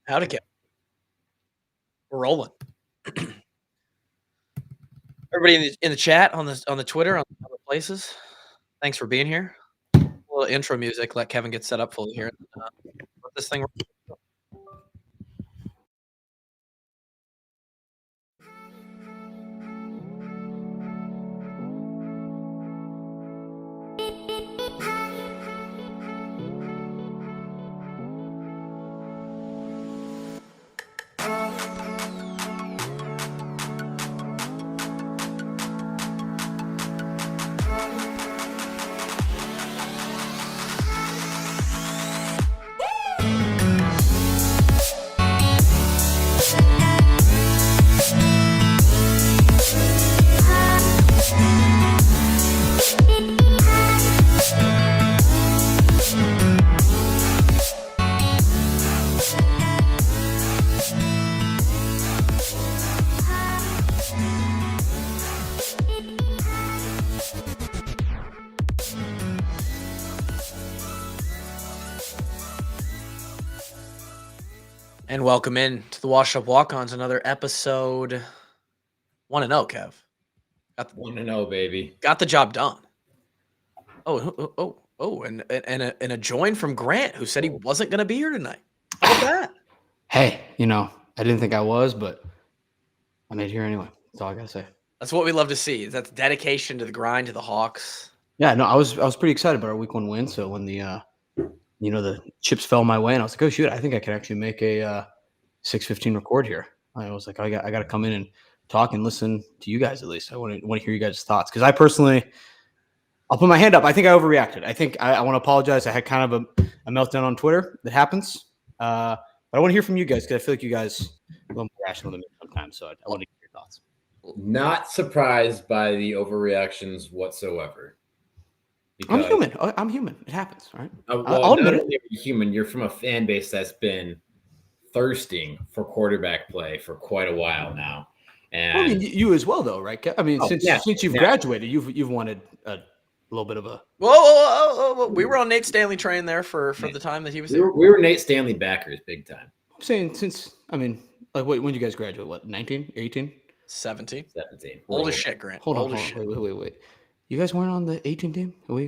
Howdy, Kevin. We're rolling. Everybody in the chat, on the Twitter, on the places, thanks for being here. A little intro music, let Kevin get set up fully here. Let this thing. And welcome in to the Washed Up Walkons, another episode 1-0, Kev. 1-0, baby. Got the job done. And a join from Grant, who said he wasn't going to be here tonight. How about that? Hey, I didn't think I was, but I made it here anyway. That's all I gotta say. That's what we love to see. That's dedication to the grind, to the Hawks. Yeah, no, I was pretty excited about our week 1 win. So when the the chips fell my way, and I was like, oh shoot, I think I can actually make a 6:15 record here. I was like, I got to come in and talk and listen to you guys at least. I want to hear you guys' thoughts, because I personally, I'll put my hand up. I think I overreacted. I think I want to apologize. I had kind of a meltdown on Twitter. That happens. But I want to hear from you guys, because I feel like you guys are a little more rational than me sometimes. So I want to hear your thoughts. Not surprised by the overreactions whatsoever. I'm human. I'm human. It happens, right? I'll admit it. You're human. You're from a fan base that's been thirsting for quarterback play for quite a while now. And I mean, you as well, though, right? I mean, since you've graduated, you've wanted a little bit of a. Whoa. We were on Nate Stanley train there for the time that he was here. We were Nate Stanley backers big time. I'm saying when did you guys graduate? What, 19, 18? 17. Old as shit, Grant. Hold on. Wait. You guys weren't on the 18 team? Are we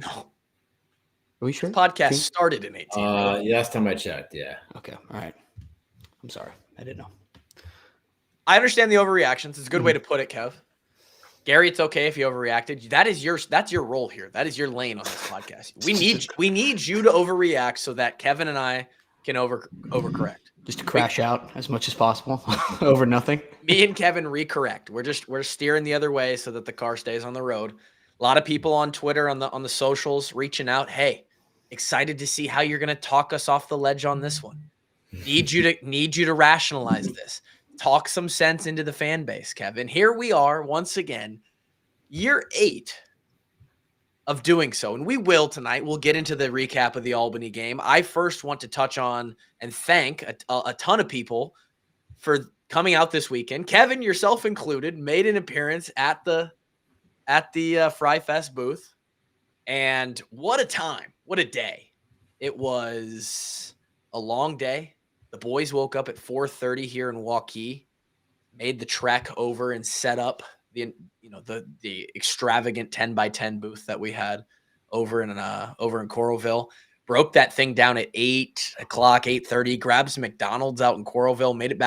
sure? The podcast started in 18. Last time I checked, yeah. Okay, all right. I'm sorry. I didn't know. I understand the overreactions. It's a good way to put it, Kev. Gary, it's okay if you overreacted. That's your role here. That is your lane on this podcast. We need you to overreact so that Kevin and I can overcorrect. Just to crash out as much as possible over nothing. Me and Kevin recorrect. We're steering the other way so that the car stays on the road. A lot of people on Twitter, on the socials, reaching out. Hey, excited to see how you're going to talk us off the ledge on this one. Need you to rationalize this. Talk some sense into the fan base, Kevin. Here we are once again, year 8 of doing so, and we will tonight. We'll get into the recap of the Albany game. I first want to touch on and thank a ton of people for coming out this weekend. Kevin, yourself included, made an appearance at the Fry Fest booth, and what a time, what a day. It was a long day. The boys woke up at 4:30 here in Waukee, made the trek over and set up the extravagant 10x10 booth that we had over in Coralville. Broke that thing down at 8 o'clock, 8:30. Grabbed some McDonald's out in Coralville. Made it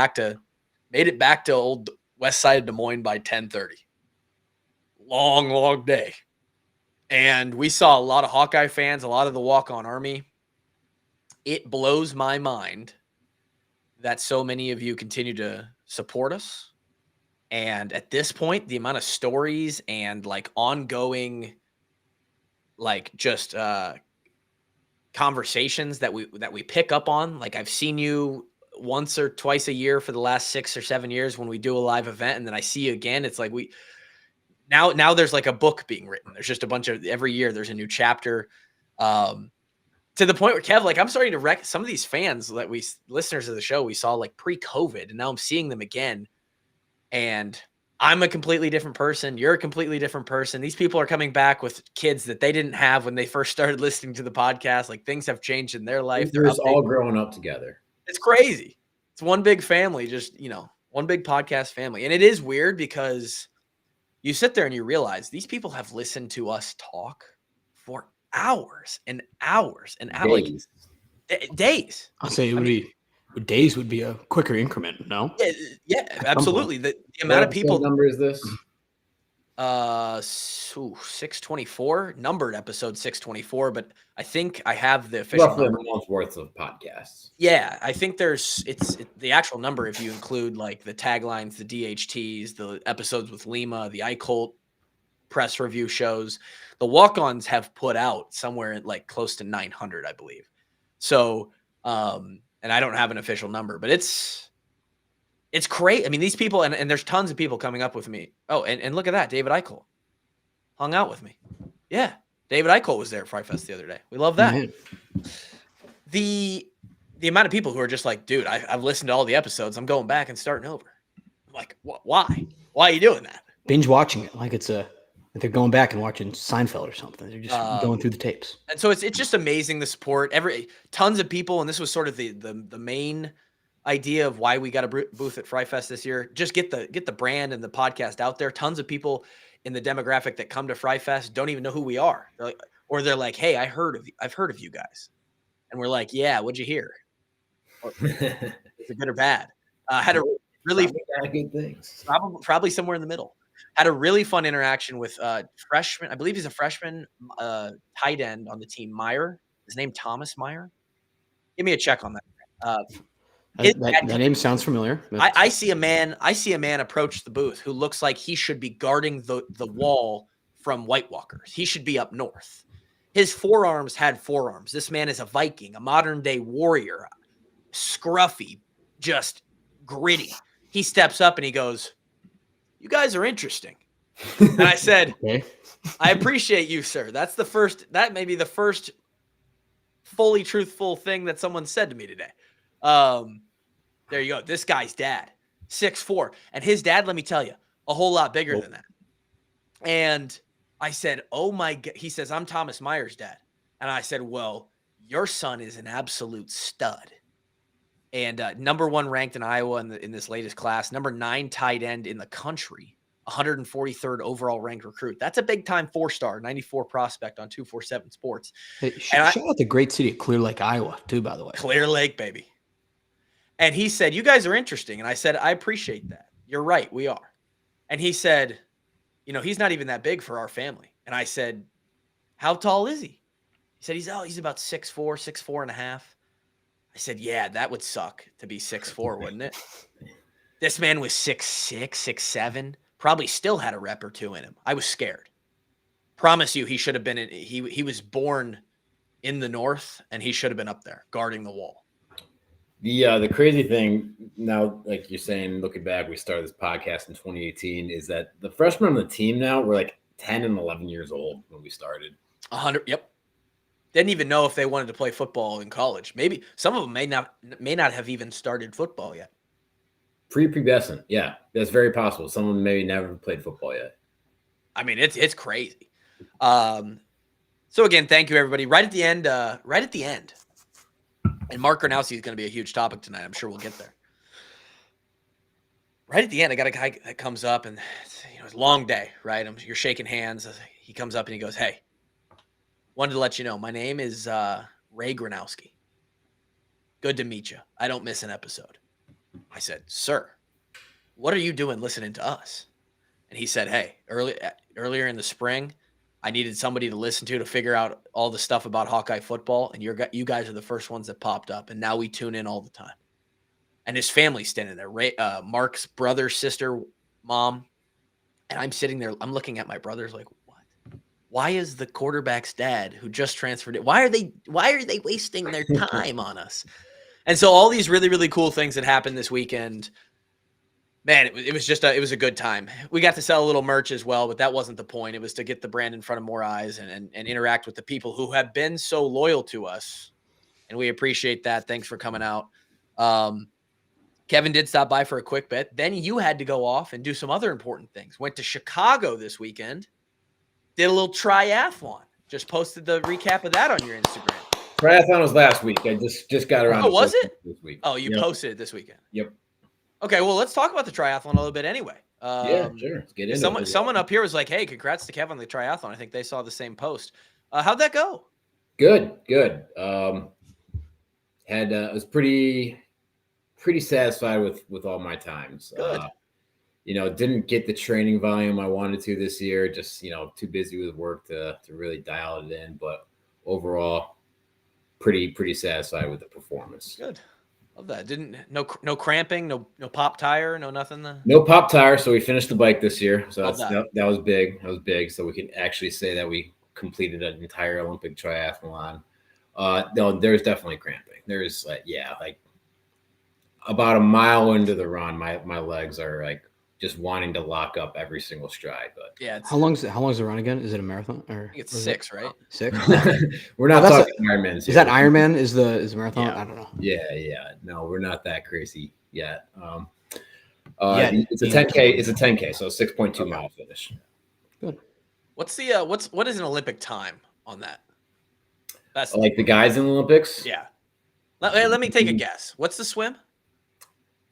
back to old west side of Des Moines by 10:30. Long day. And we saw a lot of Hawkeye fans, a lot of the Walk-On Army. It blows my mind that so many of you continue to support us. And at this point, the amount of stories and ongoing conversations that we pick up on. I've seen you once or twice a year for the last 6 or 7 years when we do a live event, and then I see you again. It's like now there's a book being written. There's just a bunch of, every year there's a new chapter. To the point where, Kev, I'm starting to some of these fans that listeners of the show we saw pre-COVID, and now I'm seeing them again. And I'm a completely different person. You're a completely different person. These people are coming back with kids that they didn't have when they first started listening to the podcast. Things have changed in their life. They're all growing up together. It's crazy. It's one big family, just, one big podcast family. And it is weird because you sit there and you realize these people have listened to us talk for hours and hours and hours. Days. Days. I'll say days would be a quicker increment, no? Yeah, absolutely. The amount of people. What number is this? 624, numbered episode 624, but I think I have the official Roughly number. a month's worth of podcasts. Yeah, I think it's the actual number if you include like the taglines, the DHTs, the episodes with Lima, the iColt press review shows. The Walkons have put out somewhere at like close to 900, I believe. So, and I don't have an official number, but it's great. I mean, these people, and there's tons of people coming up with me. Oh, and look at that. David Eichel hung out with me. Yeah. David Eichel was there at Fry Fest the other day. We love that. Man. The amount of people who are just like, dude, I've listened to all the episodes. I'm going back and starting over. I'm like, why? Why are you doing that? Binge watching it like they're going back and watching Seinfeld or something. They're just going through the tapes. And so it's just amazing, the support. Tons of people, and this was sort of the main idea of why we got a booth at Fry Fest this year. Just get the brand and the podcast out there. Tons of people in the demographic that come to Fry Fest don't even know who we are. They're like, hey, I've heard of you guys. And we're like, yeah, what'd you hear? Is it good or bad? Had a really good things. Probably somewhere in the middle. Had a really fun interaction with freshman. I believe he's a freshman tight end on the team, Meyer. His name Thomas Meyer. Give me a check on that. That name sounds familiar. I see a man approach the booth who looks like he should be guarding the wall from White Walkers. He should be up north. His forearms had forearms. This man is a Viking, a modern day warrior, scruffy, just gritty. He steps up and he goes, "You guys are interesting." And I said, okay. "I appreciate you, sir." That may be the first fully truthful thing that someone said to me today. There you go. This guy's dad, 6'4", and his dad, let me tell you, a whole lot bigger than that. And I said, "Oh my God." He says, "I'm Thomas Meyer's dad." And I said, "Well, your son is an absolute stud." And number 1 ranked in Iowa in this latest class, number 9 tight end in the country, 143rd overall ranked recruit. That's a big time 4-star, 94 prospect on 247 Sports. Hey, shout out the great city of Clear Lake, Iowa, too, by the way. Clear Lake, baby. And he said, "You guys are interesting." And I said, "I appreciate that. You're right. We are." And he said, "He's not even that big for our family." And I said, "How tall is he?" He said, he's about 6'4", 6'4.5". I said, "Yeah, that would suck to be 6'4", wouldn't it?" This man was 6'6", 6'7", probably still had a rep or two in him. I was scared. Promise you, he should have been he was born in the north, and he should have been up there guarding the wall. The crazy thing now, like you're saying, looking back, we started this podcast in 2018, is that the freshmen on the team now were like 10 and 11 years old when we started. 100. Yep. Didn't even know if they wanted to play football in college. Maybe some of them may not have even started football yet. Prepubescent. Yeah, that's very possible. Some of them maybe never played football yet. I mean, it's crazy. So again, thank you everybody. Right at the end, and Mark Gronowski is going to be a huge topic tonight. I'm sure we'll get there. Right at the end, I got a guy that comes up, and it's a long day, right? You're shaking hands. He comes up and he goes, "Hey, wanted to let you know, my name is Ray Gronowski. Good to meet you. I don't miss an episode." I said, "Sir, what are you doing listening to us?" And he said, "Hey, earlier in the spring, I needed somebody to listen to figure out all the stuff about Hawkeye football, and you guys are the first ones that popped up, and now we tune in all the time." And his family's standing there, Mark's brother, sister, mom, and I'm sitting there. I'm looking at my brothers like, what? Why is the quarterback's dad, who just transferred it, why are they wasting their time on us? And so all these really, really cool things that happened this weekend. Man, it was a good time. We got to sell a little merch as well, but that wasn't the point. It was to get the brand in front of more eyes and interact with the people who have been so loyal to us. And we appreciate that. Thanks for coming out. Kevin did stop by for a quick bit. Then you had to go off and do some other important things. Went to Chicago this weekend. Did a little triathlon. Just posted the recap of that on your Instagram. Triathlon was last week. I just got around. Oh, was it? This week. Oh, you posted it this weekend. Yep. Okay, well, let's talk about the triathlon a little bit anyway. Yeah, sure. Let's get into someone up here was like, "Hey, congrats to Kev on the triathlon." I think they saw the same post. How'd that go? Good. I was pretty satisfied with all my times. Good. Didn't get the training volume I wanted to this year. Just too busy with work to really dial it in. But overall, pretty satisfied with the performance. Good. Love that. No cramping, no pop tire, no nothing. No pop tire. So we finished the bike this year. So that was big. That was big. So we can actually say that we completed an entire Olympic triathlon. No, there's definitely cramping. There's like about a mile into the run, my legs are like just wanting to lock up every single stride. But yeah, how long's the run again? Is it a marathon or? I think it's 6, right? 6. We're not talking Ironman. Is that Ironman? Is the marathon? Yeah. I don't know. Yeah. No, we're not that crazy yet. It's a 10K. It's a 10K, so 6.2 mile finish. Good. What is an Olympic time on that? That's like the guys in the Olympics. Yeah. Let me take a guess. What's the swim?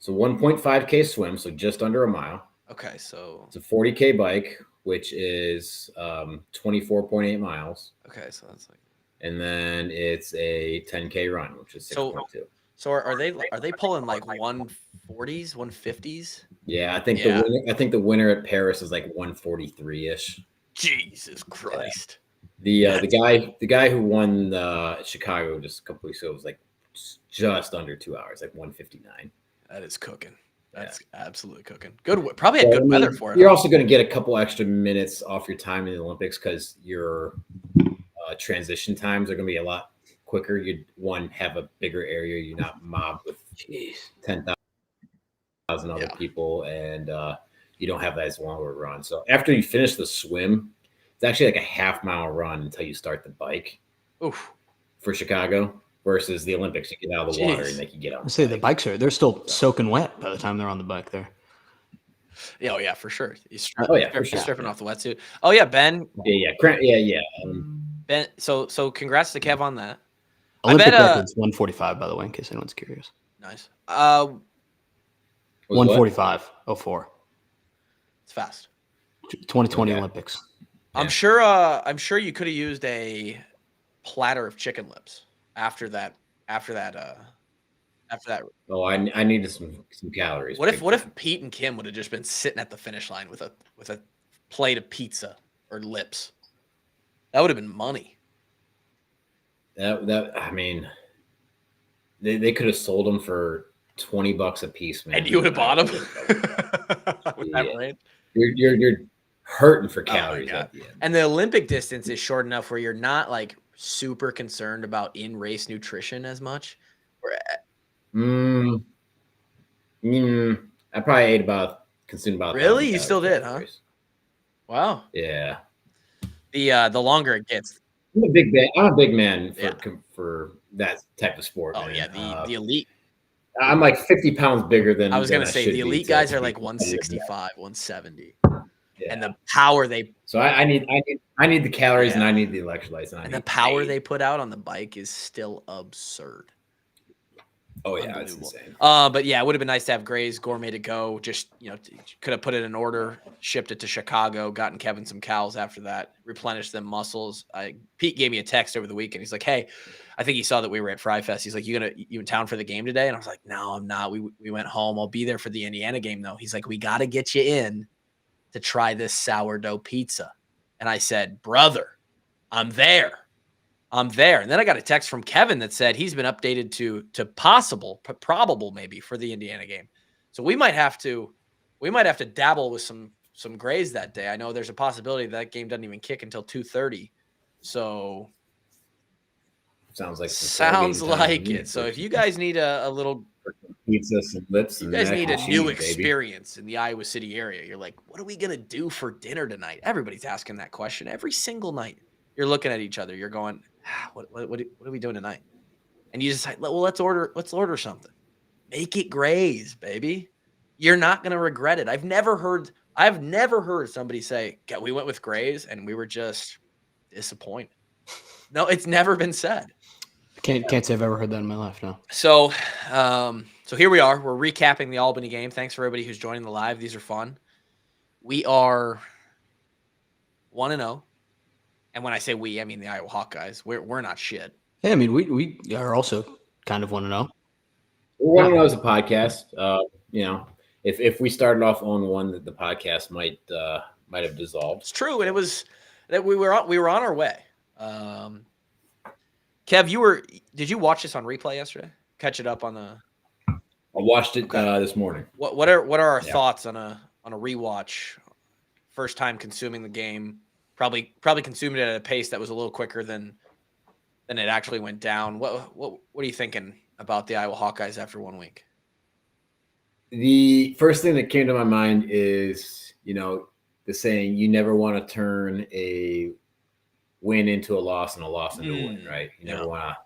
So 1.5K swim, so just under a mile. Okay, so it's a 40K bike, which is 24.8 miles. Okay, so that's like. And then it's a 10K run, which is 6.2. So are they pulling like 140s, 150s? Yeah, I think the winner at Paris is like 143-ish. Jesus Christ. Yeah. The guy who won Chicago just a couple weeks ago was like just under 2 hours, like 159. That is cooking. That's absolutely cooking. Good. Probably had good weather for it. You're also going to get a couple extra minutes off your time in the Olympics because your transition times are going to be a lot quicker. You'd have a bigger area. You're not mobbed with 10,000 other people, and you don't have that as long of a run. So after you finish the swim, it's actually like a half-mile run until you start the bike. Oof. For Chicago. Versus the Olympics, you get out of the water and they can get out. I say the bikes they're still soaking wet by the time they're on the bike there. Yeah, oh yeah, for sure. Stripping off the wetsuit. Oh yeah, Ben. Yeah. Ben. So congrats to Kev on that. Olympic record's 145, by the way, in case anyone's curious. Nice. 145.04. It's fast. 2020 Olympics. I'm sure you could have used a platter of chicken lips. After that. Oh, I needed some calories. What if Pete and Kim would have just been sitting at the finish line with a plate of pizza or lips? That would have been money. That I mean, they could have sold them for $20 a piece, man. And you would have bought them. Right? You're hurting for calories at the end. And the Olympic distance is short enough where you're not like super concerned about in-race nutrition as much. I probably consumed about. Really? You still did, huh? Wow. Yeah. The longer it gets. I'm a big man for that type of sport. Oh, man. Yeah. The elite. I'm like 50 pounds bigger than I was going to say. The elite guys are like 165, 170. Yeah. And the power they. So I need the calories and I need the electrolytes. And the power they put out on the bike is still absurd. Oh yeah, it's insane. But yeah, it would have been nice to have Gray's Gourmet to go. Just could have put it in order, shipped it to Chicago, gotten Kevin some cows after that, replenished them muscles. Pete gave me a text over the weekend. He's like, "Hey, I think he saw that we were at Fry Fest. He's like, you in town for the game today?" And I was like, "No, I'm not. We went home. I'll be there for the Indiana game though." He's like, "We got to get you in to try this sourdough pizza." And I said, "Brother, I'm there. And then I got a text from Kevin that said he's been updated to probable maybe for the Indiana game. So we might have to dabble with some Grays that day. I know there's a possibility that game doesn't even kick until 2:30. So sounds like it. So if you guys need a little pizza, some lips, you guys need a new experience in the Iowa City area. You're like, what are we gonna do for dinner tonight? Everybody's asking that question every single night. You're looking at each other. You're going, what are we doing tonight? And you just like, well, let's order something. Make it Grays, baby. You're not gonna regret it. I've never heard somebody say, "Yeah, we went with Grays and we were just disappointed." No, it's never been said. Can't say I've ever heard that in my life. No. So, so here we are. We're recapping the Albany game. Thanks for everybody who's joining the live. These are fun. We are 1-0, and when I say we, I mean the Iowa Hawkeyes. We're not shit. Yeah, I mean we are also kind of 1-0. We want to know as a podcast. If we started off on one, that the podcast might have dissolved. It's true, and it was that we were on our way. Kev, did you watch this on replay yesterday? Catch it up on the. I watched it this morning. What are our thoughts on a rewatch? First time consuming the game, probably consumed it at a pace that was a little quicker than it actually went down. What are you thinking about the Iowa Hawkeyes after 1 week? The first thing that came to my mind is, the saying, you never want to turn a win into a loss and a loss into a win, right? You never want to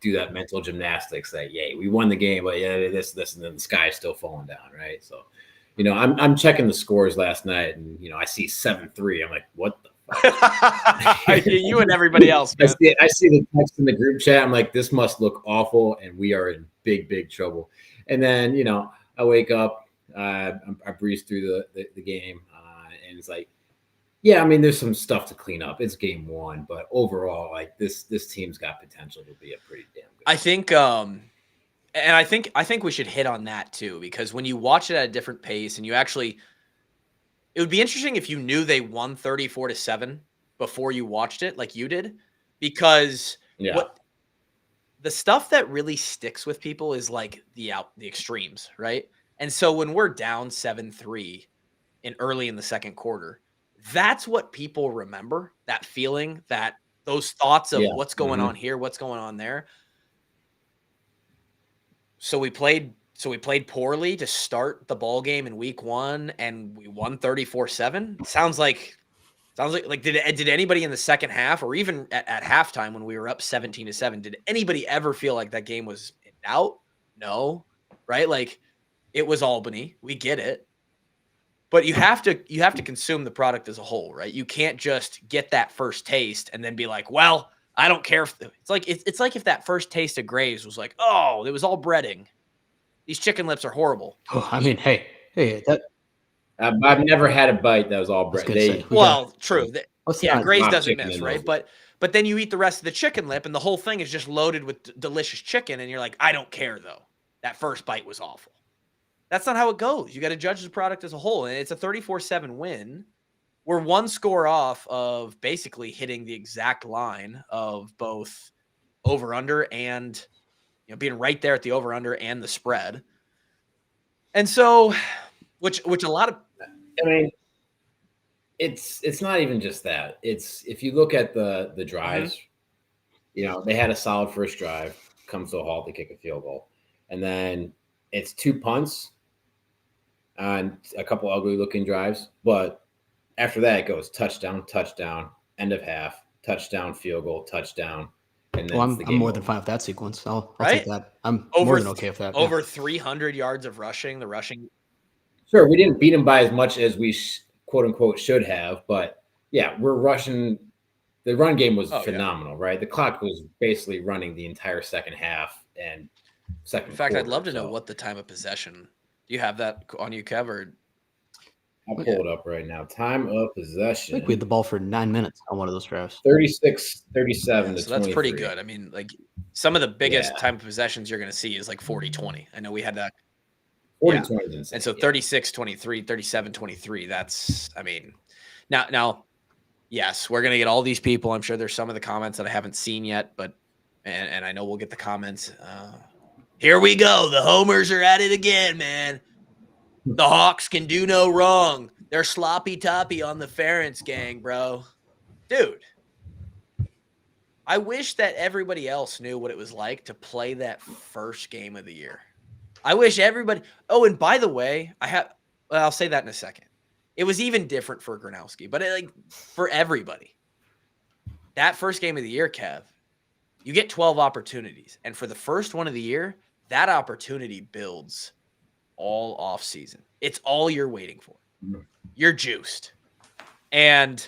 do that mental gymnastics that, yay, we won the game, but this, and then the sky's still falling down, right? So, I'm checking the scores last night, and, I see 7-3. I'm like, what the fuck? You and everybody else, man. I see the text in the group chat. I'm like, this must look awful, and we are in big, big trouble. And then, I wake up, I breeze through the game, and it's like, yeah, I mean, there's some stuff to clean up. It's game one, but overall, like this team's got potential to be a pretty damn good. I think, and I think we should hit on that too, because when you watch it at a different pace, and it would be interesting if you knew they won 34-7 before you watched it, like you did, because the stuff that really sticks with people is like the extremes, right? And so when we're down 7-3 early in the second quarter, that's what people remember, that feeling, those thoughts of what's going on here, what's going on there. So we played poorly to start the ball game in week 1, and we won 34-7. Sounds like did anybody in the second half, or even at halftime when we were up 17-7, did anybody ever feel like that game was in doubt? No, right? Like, it was Albany. We get it. But you have to consume the product as a whole, right? You can't just get that first taste and then be like, well, I don't care if it's like if that first taste of Graves was like, oh, it was all breading. These chicken lips are horrible. Oh, I mean, hey, that. I've never had a bite that was all bread. True. Graves doesn't miss, right? But then you eat the rest of the chicken lip, and the whole thing is just loaded with delicious chicken, and you're like, I don't care though. That first bite was awful. That's not how it goes. You got to judge the product as a whole, and it's a 34-7 win. We're one score off of basically hitting the exact line of both over-under and being right there at the over-under and the spread. And so, which a lot of, I mean, it's not even just that. It's, if you look at the drives, they had a solid first drive, comes to a halt, they kick a field goal, and then it's 2 punts on a couple ugly looking drives, but after that it goes touchdown, end of half, touchdown, field goal, touchdown. And then I'm more than fine with that sequence. I'll take that. I'm more than okay with that. Over 300 yards of rushing. The rushing. Sure, we didn't beat them by as much as we quote unquote should have, but yeah, we're rushing. The run game was phenomenal, right? The clock was basically running the entire second half and second. In fact, quarter, I'd love to know what the time of possession. Do you have that on you, Kev? Or I'll pull it up right now. Time of possession. I think we had the ball for 9 minutes on one of those drives. 36, 37 to 23. So that's pretty good. I mean, like, some of the biggest time of possessions you're going to see is like 40-20. I know we had that. 40-20. And so 36-23, 37-23. That's, I mean, now, yes, we're going to get all these people. I'm sure there's some of the comments that I haven't seen yet, but, and I know we'll get the comments. Here we go. The homers are at it again, man. The Hawks can do no wrong. They're sloppy toppy on the Ferentz gang, bro. Dude, I wish that everybody else knew what it was like to play that first game of the year. I wish everybody. Oh, and by the way, I'll say that in a second. It was even different for Gronowski, but for everybody. That first game of the year, Kev, you get 12 opportunities. And for the first one of the year, that opportunity builds all off season. It's all you're waiting for. You're juiced. And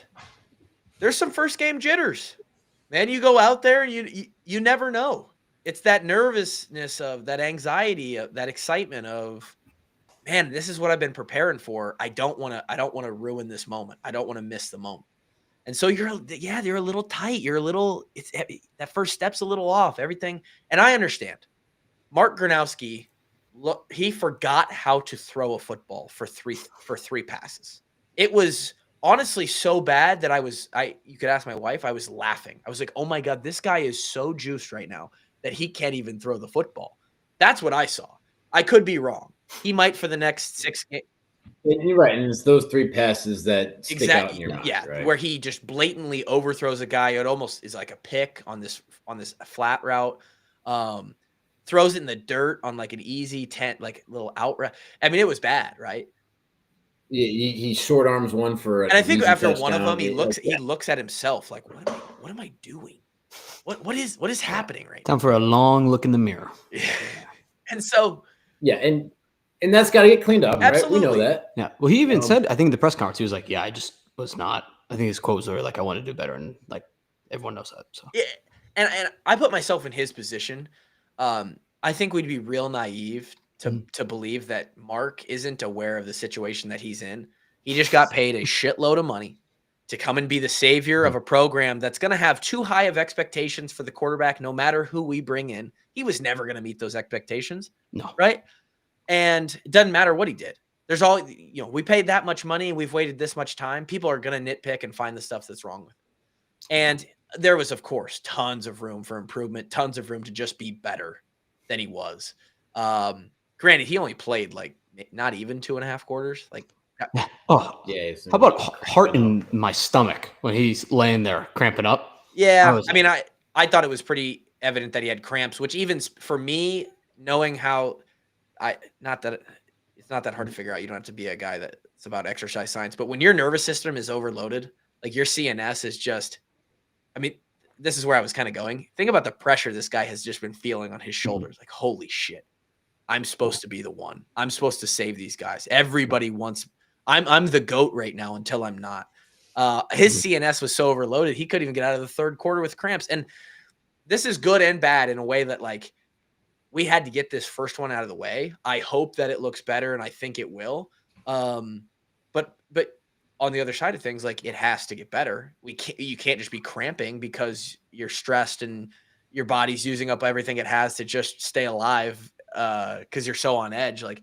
there's some first game jitters. Man, you go out there and you never know. it's that nervousness of that anxiety, of that excitement of, man, this is what I've been preparing for. I don't want to ruin this moment. I don't want to miss the moment. And so you're a little tight. You're a little, that first step's a little off, everything. And I understand. Mark Gronowski, look, he forgot how to throw a football for three passes. It was honestly so bad that you could ask my wife, I was laughing. I was like, oh my God, this guy is so juiced right now that he can't even throw the football. That's what I saw. I could be wrong. He might for the next 6 games. You're right, and it's those 3 passes that stick out in your mind, right? Where he just blatantly overthrows a guy. It almost is like a pick on this flat route. Throws it in the dirt on like an easy little out route. I mean, it was bad, right? Yeah, he short arms one for, and I think after one of them, he looks at himself like, what am I doing? What is happening right now? Time for a long look in the mirror. And so, yeah, and that's got to get cleaned up, absolutely. Right? We know that. Yeah. Well, he even said, I think in the press conference, he was like, "Yeah, I just was not." I think his quote was like, "I want to do better," and like everyone knows that. So yeah, and I put myself in his position. I think we'd be real naive to believe that Mark isn't aware of the situation that he's in. He just got paid a shitload of money to come and be the savior of a program that's going to have too high of expectations for the quarterback, no matter who we bring in. He was never going to meet those expectations. No. Right? And it doesn't matter what he did. There's all, we paid that much money and we've waited this much time. People are going to nitpick and find the stuff that's wrong with it. And there was, of course, tons of room for improvement, tons of room to just be better than he was. Granted, he only played like not even 2.5 quarters. Like, how about heart in my stomach when he's laying there cramping up? Yeah, I thought it was pretty evident that he had cramps, which even for me, knowing how it's not that hard to figure out. You don't have to be a guy that's about exercise science, but when your nervous system is overloaded, like your CNS is just, this is where I was kind of going. Think about the pressure this guy has just been feeling on his shoulders. Like, holy shit, I'm supposed to be the one. I'm supposed to save these guys. Everybody wants. I'm the GOAT right now until I'm not. His CNS was so overloaded he couldn't even get out of the third quarter with cramps. And this is good and bad in a way that like we had to get this first one out of the way. I hope that it looks better, and I think it will. But on the other side of things, like it has to get better. You can't just be cramping because you're stressed and your body's using up everything it has to just stay alive because you're so on edge. Like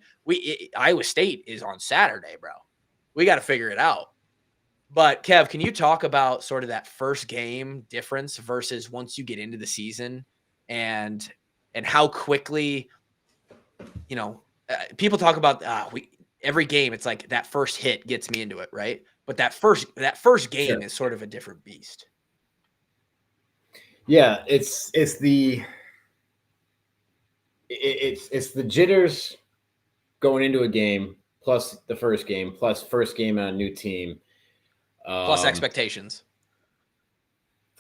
Iowa State is on Saturday, bro. We got to figure it out. But Kev, can you talk about sort of that first game difference versus once you get into the season and how quickly, people talk about every game. It's like that first hit gets me into it, right? But that first game is sort of a different beast. Yeah, it's the jitters going into a game plus the first game plus first game on a new team plus expectations.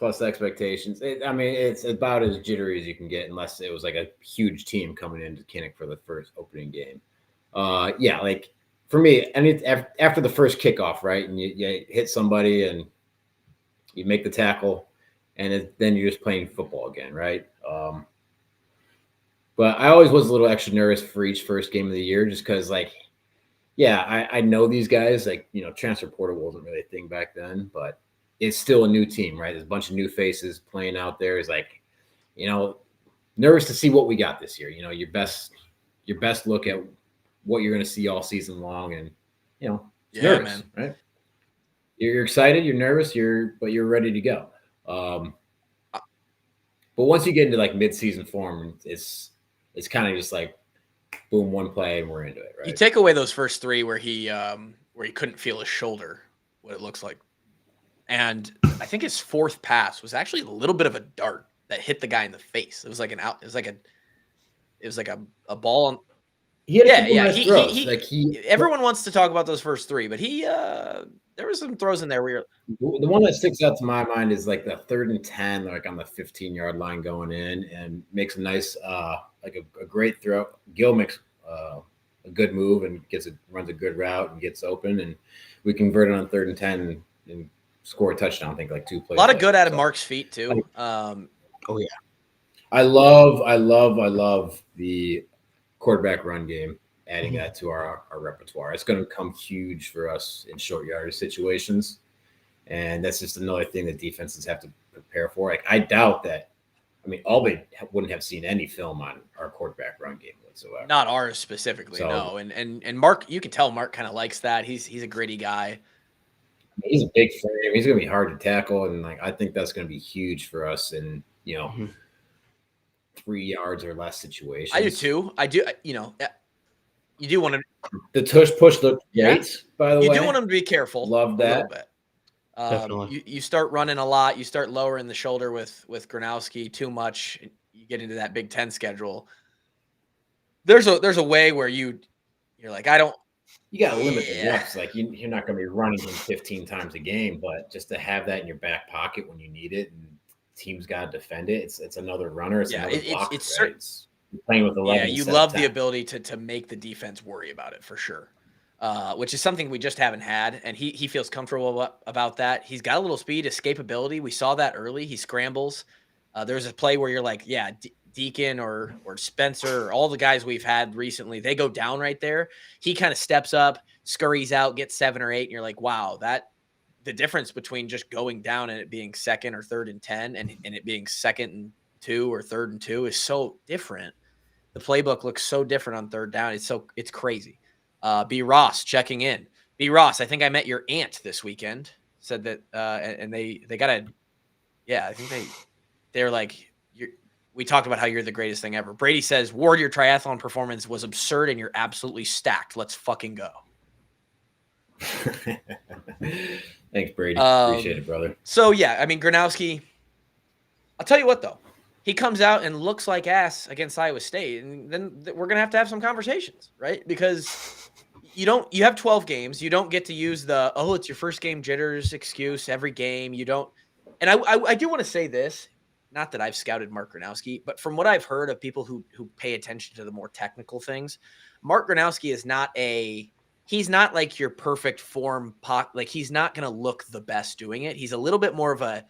It's about as jittery as you can get, unless it was like a huge team coming into Kinnick for the first opening game. Like for me, and it's after the first kickoff, right? And you hit somebody and you make the tackle, and then you're just playing football again, right? But I always was a little extra nervous for each first game of the year, just because, like, I know these guys. Like, transfer portal wasn't really a thing back then, but it's still a new team, right? There's a bunch of new faces playing out there. It's like, nervous to see what we got this year. Your best look at what you're going to see all season long, and nervous, man. Right? You're excited, you're nervous, but you're ready to go. But once you get into like mid-season form, it's kind of just like boom, one play and we're into it, right? You take away those first 3 where he couldn't feel his shoulder, what it looks like. And I think his 4th pass was actually a little bit of a dart that hit the guy in the face. It was like a ball. Everyone wants to talk about those first 3, but there were some throws in there where the one that sticks out to my mind is like the 3rd and 10, like on the 15-yard line going in, and makes a nice, like a great throw. Gil makes a good move and runs a good route and gets open, and we convert it on 3rd and 10 and score a touchdown. I think like 2 plays. A lot of good out of Mark's feet too. Oh yeah. I love the quarterback run game. Adding that to our repertoire, it's going to come huge for us in short yardage situations, and that's just another thing that defenses have to prepare for. Like I doubt that. I mean, Albany wouldn't have seen any film on our quarterback run game whatsoever. Not ours specifically, So, no. And Mark, you can tell Mark kind of likes that. He's a gritty guy. He's a big frame. He's going to be hard to tackle, and like I think that's going to be huge for us in 3 yards or less situations. I do too. I do. You do want to. The tush push looked great, by the way. You do want him to be careful. Love that. A little bit. You start running a lot. You start lowering the shoulder with Gronowski too much. You get into that Big Ten schedule. There's a way where you're like, I don't. You got to limit the reps. Like you're not going to be running him 15 times a game, but just to have that in your back pocket when you need it, and teams got to defend it. It's another runner. It's another blocker. It's playing with 11. Yeah, you love the ability to make the defense worry about it for sure. Which is something we just haven't had, and he feels comfortable about that. He's got a little speed, escapability. We saw that early. He scrambles. There's a play where you're like, yeah, Deacon or Spencer or all the guys we've had recently, they go down right there. He kind of steps up, scurries out, gets 7 or 8, and you're like, wow, the difference between just going down and it being 2nd or 3rd and 10 and it being 2nd and 2 or 3rd and 2 is so different. The playbook looks so different on 3rd down. It's crazy. B. Ross checking in. B. Ross, I think I met your aunt this weekend. Said that, and they got a, I think they're like, we talked about how you're the greatest thing ever. Brady says, Ward, your triathlon performance was absurd and you're absolutely stacked. Let's fucking go. Thanks, Brady. Appreciate it, brother. So, yeah, I mean, Gronowski, I'll tell you what, though. He comes out and looks like ass against Iowa State, and then we're going to have some conversations, right? Because you have 12 games. You don't get to use the, it's your first game jitters excuse every game. You don't. And I do want to say this. Not that I've scouted Mark Gronowski, but from what I've heard of people who pay attention to the more technical things, Mark Gronowski is he's not like your perfect form pot. Like he's not going to look the best doing it. He's a little bit more of a,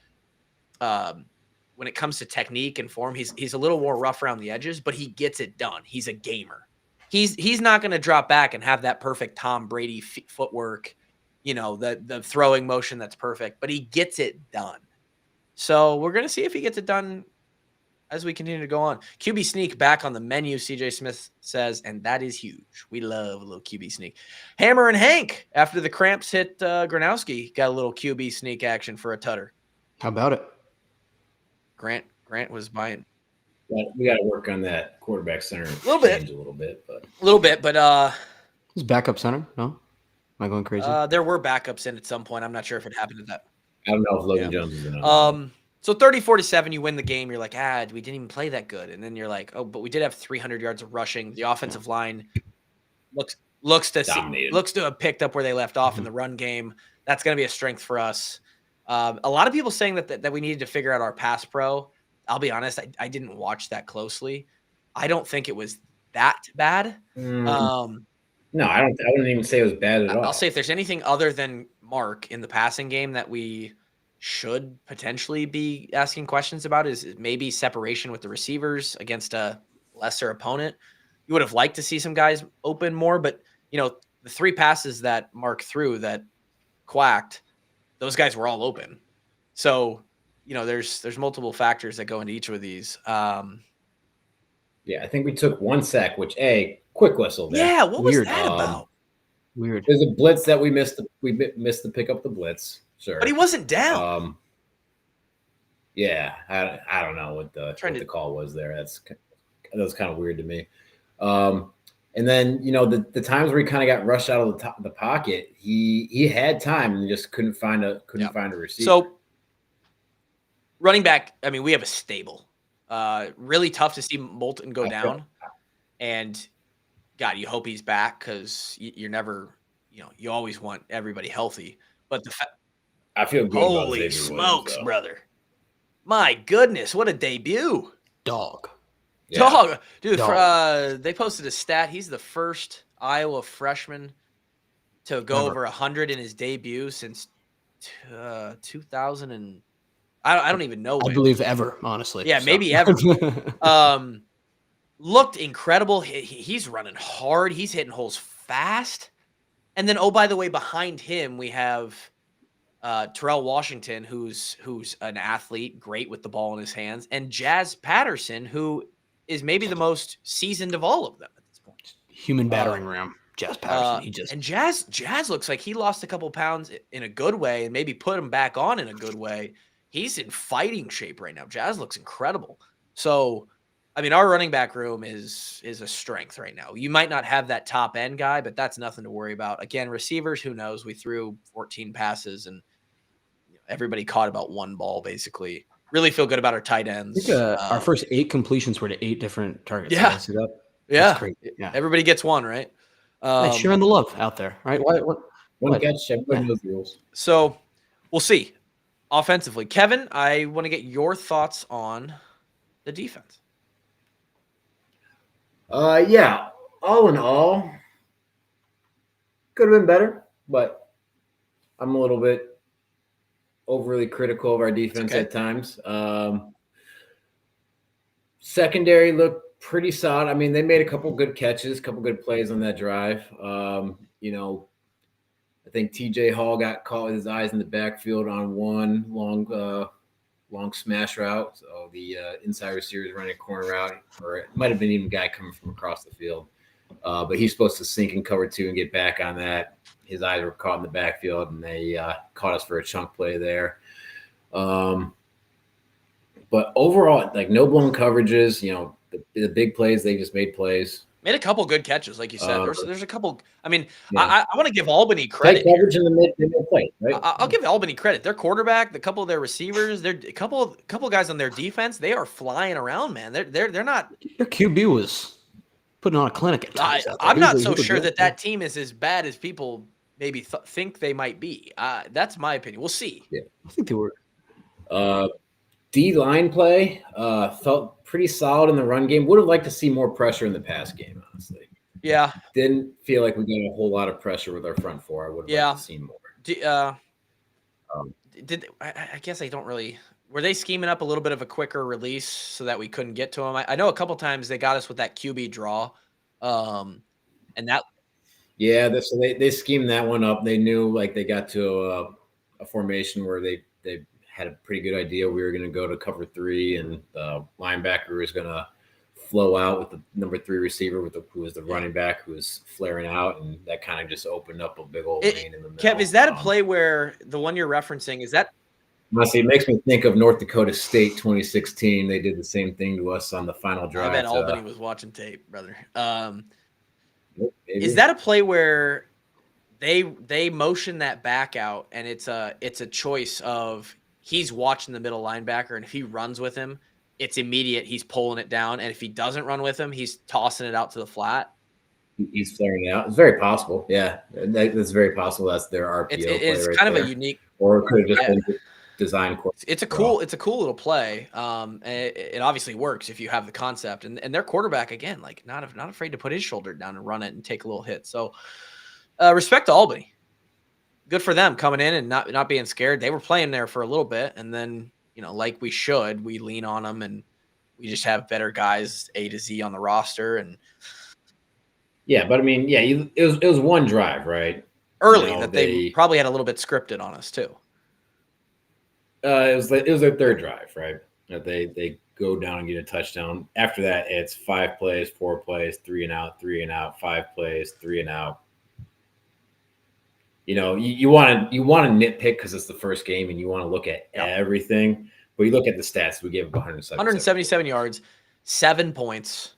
when it comes to technique and form, he's a little more rough around the edges, but he gets it done. He's a gamer. He's not going to drop back and have that perfect Tom Brady footwork, the throwing motion that's perfect, but he gets it done. So we're going to see if he gets it done as we continue to go on. QB sneak back on the menu, CJ Smith says, and that is huge. We love a little QB sneak. Hammer and Hank, after the cramps hit Gronowski, got a little QB sneak action for a tutter. How about it? Grant was buying. We got to work on that quarterback center a little bit, but Is backup center? No, am I going crazy? There were backups in at some point. I'm not sure if it happened at that. I don't know if Logan Jones is in it. So 34-7, you win the game. You're like, we didn't even play that good. And then you're like, but we did have 300 yards of rushing. The offensive line looks to have picked up where they left off in the run game. That's going to be a strength for us. A lot of people saying that we needed to figure out our pass pro. I'll be honest, I didn't watch that closely. I don't think it was that bad. No, I wouldn't even say it was bad at all. I'll say if there's anything other than Mark in the passing game that we should potentially be asking questions about is maybe separation with the receivers against a lesser opponent. You would have liked to see some guys open more, but the 3 passes that Mark threw that quacked, those guys were all open. So, there's multiple factors that go into each of these. I think we took 1 sack, which quick whistle there. Yeah, what was that about? Weird. There's a blitz that we missed. We missed to pick up the blitz. Sure, but he wasn't down. I don't know what the call was there. That was kind of weird to me. And then the times where he kind of got rushed out of the pocket, he had time and just couldn't find a receiver. So running back, I mean, we have a stable. Really tough to see Moulton go down, and God, you hope he's back because you're never, you always want everybody healthy. But I feel good. Holy smokes, brother! My goodness, what a debut! Dog. Yeah. Dog. Dude, they posted a stat. He's the first Iowa freshman to go over 100 in his debut since 2000 and I don't even know. I when. believe ever, honestly. Yeah, so. maybe ever. Looked incredible. He's running hard. He's hitting holes fast. And then, oh, by the way, behind him we have Terrell Washington, who's an athlete, great with the ball in his hands, and Jazz Patterson, who is maybe the most seasoned of all of them at this point. Human battering ram, Jazz Patterson. And Jazz looks like he lost a couple pounds in a good way, and maybe put him back on in a good way. He's in fighting shape right now. Jazz looks incredible. So, I mean, our running back room is a strength right now. You might not have that top end guy, but that's nothing to worry about. Again, receivers, who knows? We threw 14 passes and everybody caught about one ball, basically. Really feel good about our tight ends. I think, our first 8 completions were to 8 different targets. Yeah. See that? Yeah. Great. Yeah. Everybody gets one, right? Sharing the love out there, right? One catch, everybody knows the rules. So we'll see. Offensively, Kevin, I want to get your thoughts on the defense. Yeah, all in all, could have been better, but I'm a little bit overly critical of our defense at times. Secondary looked pretty solid. I mean, they made a couple good catches, a couple good plays on that drive. I think TJ Hall got caught with his eyes in the backfield on one long smash route. So the inside receiver is running a corner route, or it might have been even a guy coming from across the field. But he's supposed to sink in cover 2 and get back on that. His eyes were caught in the backfield, and they caught us for a chunk play there. But overall, like, no blown coverages. The big plays, they just made plays. Made a couple good catches, like you said. There's a couple. I mean, yeah. I want to give Albany credit. Tight coverage in the mid play, right? I'll give Albany credit. Their quarterback, a couple of their receivers, a couple guys on their defense. They are flying around, man. They're not. Their QB was putting on a clinic at times. I'm not so sure that team is as bad as people maybe think they might be. That's my opinion. We'll see. Yeah, I think they were. D-line play felt pretty solid in the run game. Would have liked to see more pressure in the pass game, honestly. Yeah. Didn't feel like we got a whole lot of pressure with our front 4. I would have liked to see more. I guess I don't really – were they scheming up a little bit of a quicker release so that we couldn't get to them? I know a couple times they got us with that QB draw. And that – Yeah, so they schemed that one up. They knew, like, they got to a formation where they had a pretty good idea we were going to go to cover 3, and the linebacker was going to flow out with the number 3 receiver who was the running back who was flaring out, and that kind of just opened up a big old lane in the middle. Kev, is that a play where the one you're referencing, is that? Honestly, it makes me think of North Dakota State 2016. They did the same thing to us on the final drive. I bet Albany was watching tape, brother. Maybe. Is that a play where they motion that back out, and it's a choice of he's watching the middle linebacker, and if he runs with him, it's immediate. He's pulling it down, and if he doesn't run with him, he's tossing it out to the flat. He's flaring it out. It's very possible. Yeah, that's very possible. That's their RPO. It's right kind there. of a unique, or it could have just been designed. It's a cool little play. And it obviously works if you have the concept. And their quarterback, again, like not afraid to put his shoulder down and run it and take a little hit. So respect to Albany. Good for them coming in and not being scared. They were playing there for a little bit, and then, like we should, we lean on them, and we just have better guys A to Z on the roster. And yeah, but I mean, yeah, it was one drive, right? Early that they probably had a little bit scripted on us too. It was their third drive, right? They go down and get a touchdown. After that, it's 5 plays, 4 plays, 3 and out, 3 and out, 5 plays, 3 and out. You want to nitpick because it's the first game and you want to look at everything. But you look at the stats. We gave up 177 yards, 7 points.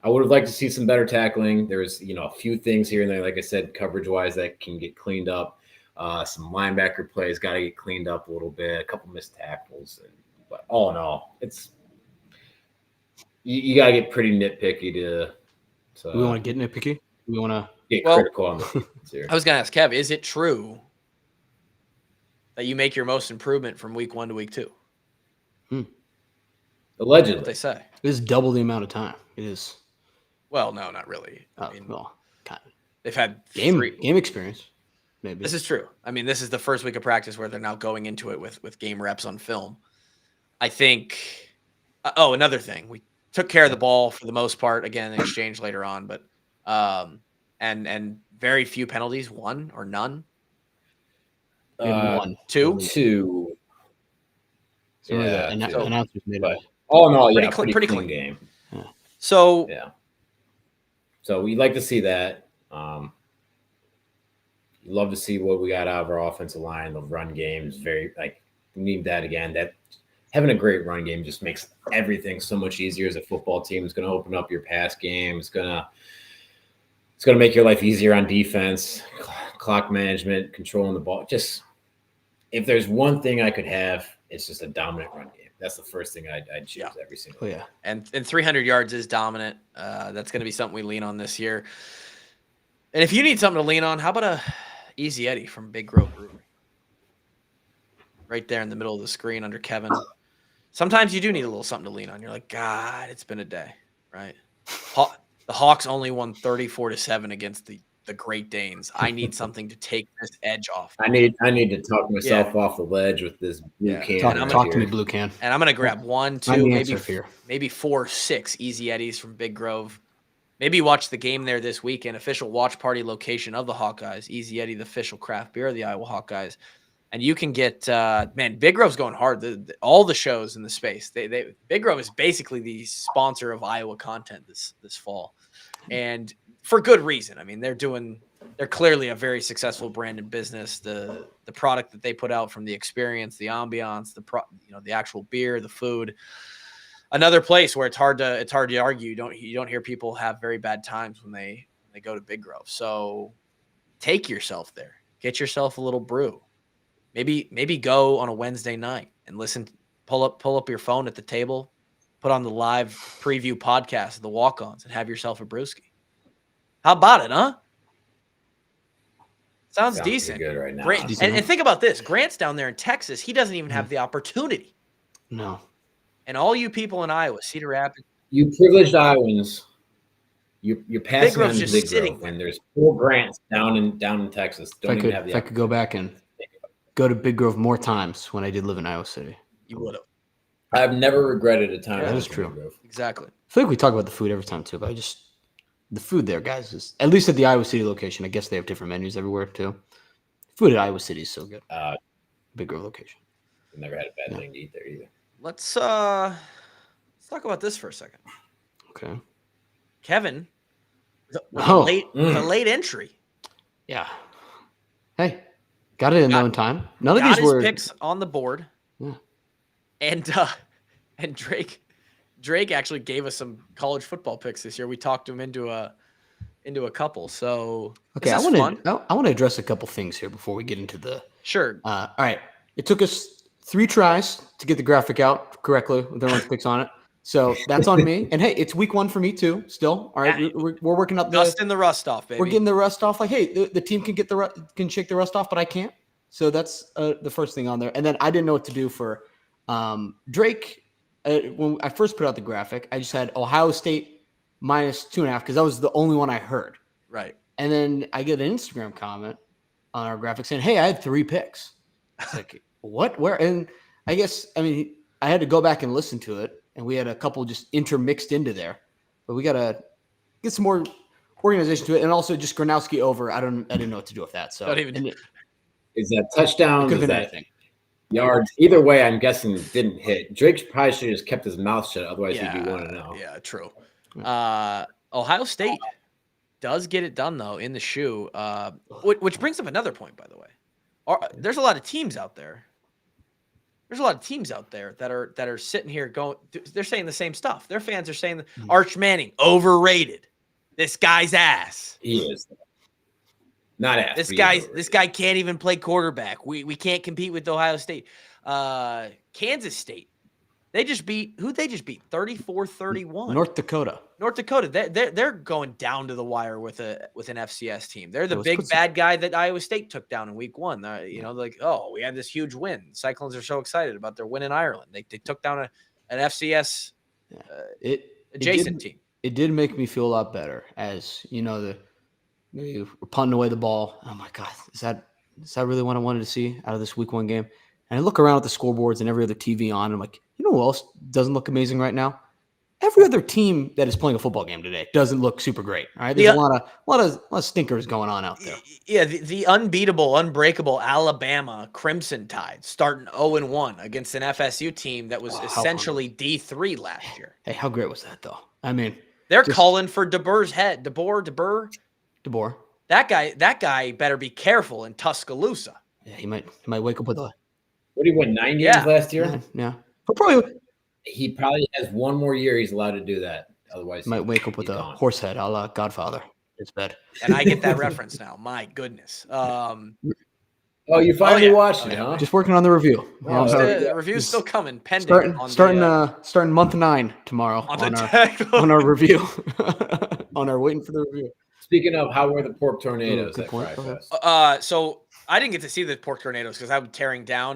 I would have liked to see some better tackling. There's a few things here and there, like I said, coverage wise that can get cleaned up. Some linebacker plays got to get cleaned up a little bit. A couple missed tackles, but all in all, it's you got to get pretty nitpicky to. We want to get nitpicky. We want to get critical on the defense here. I was going to ask Kev, is it true that you make your most improvement from week 1 to week 2? Allegedly, that's what they say it is double the amount of time. It is. Well, no, not really. Kind of. They've had game experience. maybe. This is true. I mean, this is the first week of practice where they're now going into it with game reps on film. I think. Another thing, we took care of the ball for the most part. Again, exchange later on, but and very few penalties, one or none. We had one, two. So Yeah, the announcers made but it. all in all, pretty clean game. Yeah. So yeah. So we'd like to see that. Love to see what we got out of our offensive line. The run game is we need that again. That having a great run game just makes everything so much easier as a football team. It's going to open up your pass game. It's going to make your life easier on defense, clock management, controlling the ball. Just if there's one thing I could have, it's just a dominant run game. That's the first thing I'd choose every single day. And 300 yards is dominant. That's going to be something we lean on this year. And if you need something to lean on, how about a Easy Eddie from Big Grove Brewery? Right there in the middle of the screen under Kevin. Sometimes you do need a little something to lean on. You're like, God, it's been a day, right? The Hawks only won 34-7 against the Great Danes. I need something to take this edge off. I need to talk myself off the ledge with this blue can. Talk to me, blue can. And I'm going to grab 1, 2, maybe 4, 6 Easy Eddies from Big Grove. Maybe watch the game there this weekend. Official watch party location of the Hawkeyes. Easy Eddie, the official craft beer of the Iowa Hawkeyes. And you can get, Big Grove's going hard. All the shows in the space. Big Grove is basically the sponsor of Iowa content this fall. And for good reason. I mean, they're clearly a very successful brand in business. The product that they put out, from the experience, the ambiance, the actual beer, the food. Another place where it's hard to argue. You don't hear people have very bad times when they go to Big Grove. So take yourself there. Get yourself a little brew. Maybe go on a Wednesday night and listen. Pull up your phone at the table, put on the live preview podcast of the Walkons, and have yourself a brewski. How about it, huh? Sounds decent. Good right now. Grant, and think about this: Grant's down there in Texas. He doesn't even have the opportunity. No. And all you people in Iowa, Cedar Rapids, you privileged Iowans, you're passing on just Big sitting Grove when there's 4 Grants down in Texas. If I could go back and go to Big Grove more times when I did live in Iowa City, you would have. I've never regretted a time. That is true. Exactly. I feel like we talk about the food every time too, but the food there, guys, is at least at the Iowa City location. I guess they have different menus everywhere too. Food at Iowa City is so good. Big Grove location. I've never had a bad thing to eat there either. Let's talk about this for a second. Okay. Kevin, the late entry. Yeah. Hey, got it in no time. None of these were picks on the board. Yeah. And Drake actually gave us some college football picks this year. We talked him into a couple. So okay, I want to address a couple things here before we get into the sure. All right. It took us 3 tries to get the graphic out correctly with everyone's picks on it. So that's on me. And hey, it's week 1 for me too. Still, all right. We're working up dusting the rust off, baby. We're getting the rust off. Like, hey, the team can shake the rust off, but I can't. So that's the first thing on there. And then I didn't know what to do for Drake. When I first put out the graphic, I just had Ohio State -2.5 because that was the only one I heard. Right. And then I get an Instagram comment on our graphic saying, "Hey, I had 3 picks." It's like, what? Where? And I had to go back and listen to it, and we had a couple just intermixed into there. But we gotta get some more organization to it, and also just Gronowski over. I didn't know what to do with that. So is that touchdown? Could have been anything. Yards. Either way, I'm guessing it didn't hit. Drake probably should have just kept his mouth shut. Otherwise, he'd be 1-0. Yeah, true. Ohio State does get it done though in the shoe, which brings up another point, by the way. There's a lot of teams out there. There's a lot of teams out there that are sitting here going. They're saying the same stuff. Their fans are saying Arch Manning overrated. This guy's ass. He is. Not ass. This guy can't even play quarterback. We can't compete with Ohio State. Kansas State. They just beat 34-31. North Dakota. They're going down to the wire with an FCS team. They're the big bad guy that Iowa State took down in week 1. We had this huge win. Cyclones are so excited about their win in Ireland. They took down an FCS adjacent team. It did make me feel a lot better as, we were punting away the ball. Oh my God, is that Is that really what I wanted to see out of this week 1 game? And I look around at the scoreboards and every other TV on, and I'm like, you know who else doesn't look amazing right now? Every other team that is playing a football game today doesn't look super great. All right, there's a lot of stinkers going on out there. Yeah, the unbeatable, unbreakable Alabama Crimson Tide starting 0-1 against an FSU team that was essentially D3 last year. Hey, how great was that though? I mean, they're calling for DeBoer's head. DeBoer. That guy better be careful in Tuscaloosa. Yeah, he might wake up with a. What did he win 9 games last year? Yeah. He probably has one more year. He's allowed to do that. Otherwise, he might wake up with a horse head, a la Godfather. It's bad. And I get that reference now. My goodness. You finally watched it, huh? Just working on the review. The review's still coming. Pending. Starting month 9 tomorrow on our review. On our waiting for the review. Speaking of, how were the pork tornadoes? So I didn't get to see the pork tornadoes because I was tearing down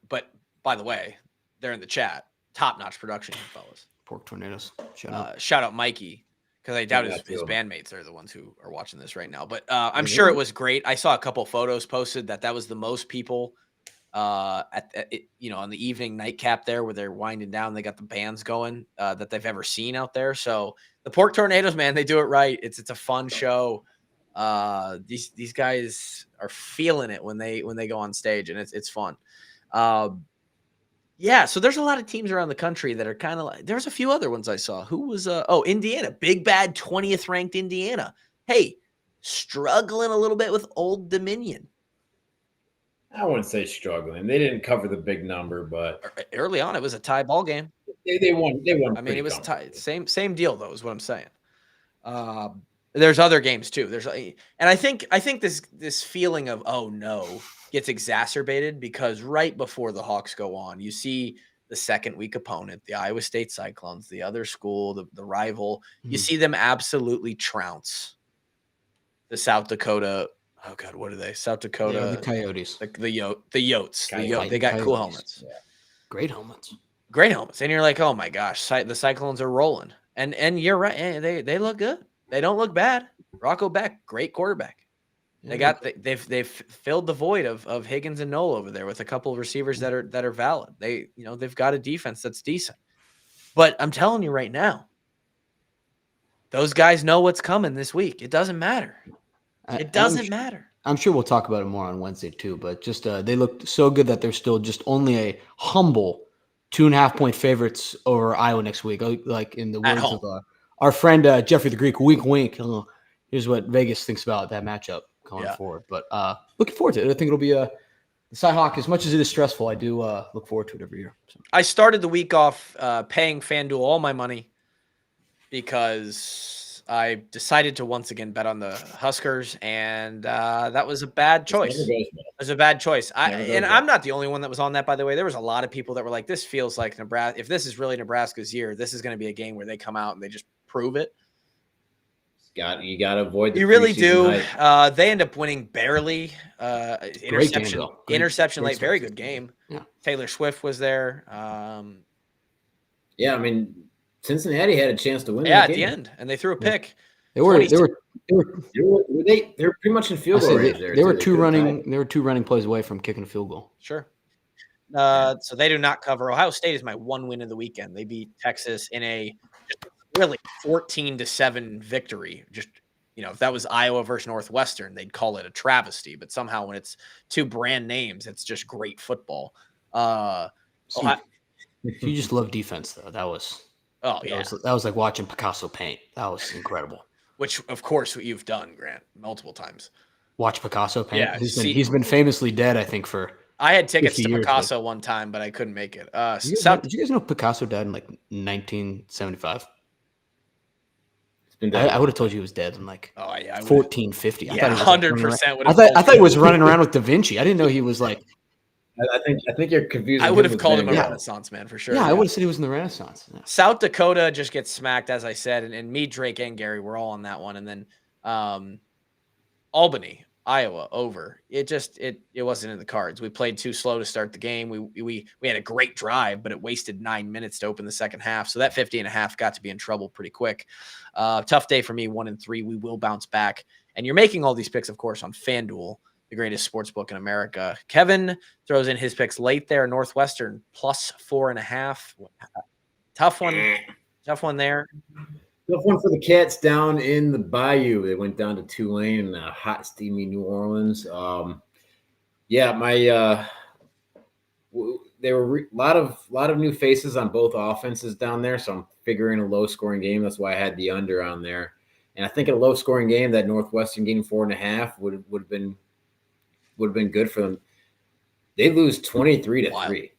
but by the way, they're in the chat. Top-notch production, fellas. Pork tornadoes. Shout out Mikey, because I doubt his bandmates are the ones who are watching this right now. But I'm sure it was great. I saw a couple photos posted that was the most people on the evening nightcap there where they're winding down. They got the bands going that they've ever seen out there. So the pork tornadoes, man, they do it right. It's a fun show. These guys are feeling it when they go on stage, and it's fun. So there's a lot of teams around the country that are kind of like, there's a few other ones I saw. Who was, Indiana, big bad 20th ranked Indiana. Hey, struggling a little bit with Old Dominion. I wouldn't say struggling. They didn't cover the big number, but early on, it was a tie ball game. They won. I mean, it was tied. Same deal though, is what I'm saying. There's other games too. And I think this feeling of, oh no, gets exacerbated because right before the Hawks go on, you see the second week opponent, the Iowa State Cyclones, the other school, the rival. You see them absolutely trounce the South Dakota. Oh God, what are they? South Dakota, the Coyotes, the Yotes. They got cool helmets. Yeah. Great helmets. And you're like, oh my gosh, the Cyclones are rolling. And you're right. They look good. They don't look bad. Rocco Beck, great quarterback. They've filled the void of Higgins and Knoll over there with a couple of receivers that are valid. They've got a defense that's decent. But I'm telling you right now, those guys know what's coming this week. It doesn't matter. It doesn't matter. I'm sure we'll talk about it more on Wednesday too, but just they looked so good that they're still just only a humble 2.5-point favorites over Iowa next week. Like in the words of our friend Jeffrey the Greek, wink, wink. Here's what Vegas thinks about that matchup going forward. But looking forward to it. I think it'll be the Cyhawk, as much as it is stressful, I do look forward to it every year. So. I started the week off paying FanDuel all my money because I decided to once again bet on the Huskers, and that was a bad choice. It was a bad choice. I'm not the only one that was on that, by the way. There was a lot of people that were like, this feels like Nebraska. If this is really Nebraska's year, this is going to be a game where they come out and they just prove it. You got to avoid the You really do. They end up winning barely. Interception late. Very good game. Yeah. Taylor Swift was there. I mean, Cincinnati had a chance to win. Yeah, at the end, and they threw a pick. They were pretty much in field goal range there. They were two running plays away from kicking a field goal. Sure. So they do not cover. Ohio State is my one win of the weekend. They beat Texas in a really 14-7 victory. Just, if that was Iowa versus Northwestern, they'd call it a travesty. But somehow when it's two brand names, it's just great football. You just love defense, though. That was like watching Picasso paint. That was incredible. Which, of course, you've done, Grant, multiple times. Watch Picasso paint? Yeah. He's been famously dead, I think, for I had tickets to Picasso one time, but I couldn't make it. Did you guys know Picasso died in, 1975? I would have told you he was dead in 1450. Yeah, 100%. I thought he was running around with Da Vinci. I didn't know he was like. I think you're confused. I would have called him a Renaissance man for sure. Yeah, I would have said he was in the Renaissance. Yeah. South Dakota just gets smacked, as I said, and me, Drake, and Gary were all on that one. And then Albany, Iowa, over. It wasn't in the cards. We played too slow to start the game. We had a great drive, but it wasted 9 minutes to open the second half. So that 50.5 got to be in trouble pretty quick. Tough day for me, 1-3. We will bounce back. And you're making all these picks, of course, on FanDuel. the greatest sports book in America. Kevin throws in his picks late there. Northwestern plus 4.5. Tough one. Tough one there. Tough one for the Cats down in the Bayou. They went down to Tulane in a hot, steamy New Orleans. There were a lot of new faces on both offenses down there, so I'm figuring a low-scoring game. That's why I had the under on there. And I think in a low-scoring game, that Northwestern game 4.5 would have been good for them. They lose 23-3.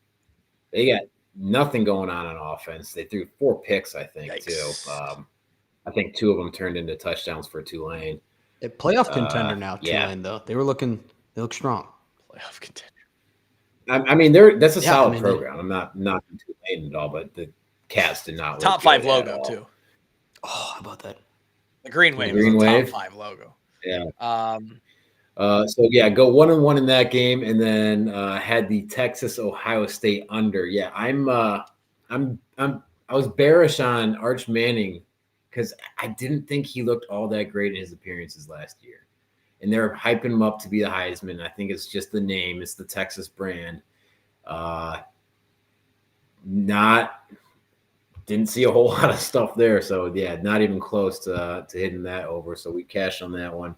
They got nothing going on offense. They threw 4 picks, I think, Yikes. too. I think 2 of them turned into touchdowns for Tulane. A playoff contender now, yeah. Tulane, though. They look strong. Playoff contender. I mean, that's a solid program. I'm not knocking Tulane at all, but the Cats did not look top 5 logo too. Oh, how about that? The Green Wave Green is a Wave. top 5 logo. Yeah. So yeah, go 1-1 in that game, and then had the Texas Ohio State under. Yeah, I was bearish on Arch Manning because I didn't think he looked all that great in his appearances last year. And they're hyping him up to be the Heisman. I think it's just the name. It's the Texas brand. Didn't see a whole lot of stuff there. So, yeah, not even close to hitting that over. So we cashed on that one.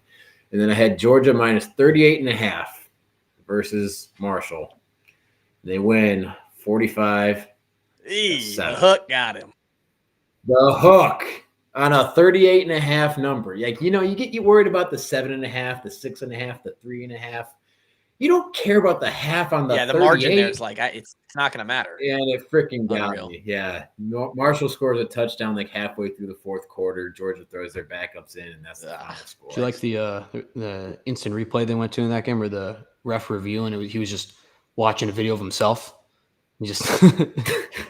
And then I had Georgia minus 38.5 versus Marshall. They win 45. The hook got him. The hook on a 38.5 number. Like, you get worried about the 7.5, the 6.5, the 3.5. You don't care about the half on the 38. The margin there is like it's not going to matter. Yeah, and it freaking got me. Yeah, Marshall scores a touchdown like halfway through the 4th quarter. Georgia throws their backups in, and that's the final score. Do you like the instant replay they went to in that game, or the ref review, and he was just watching a video of himself? He just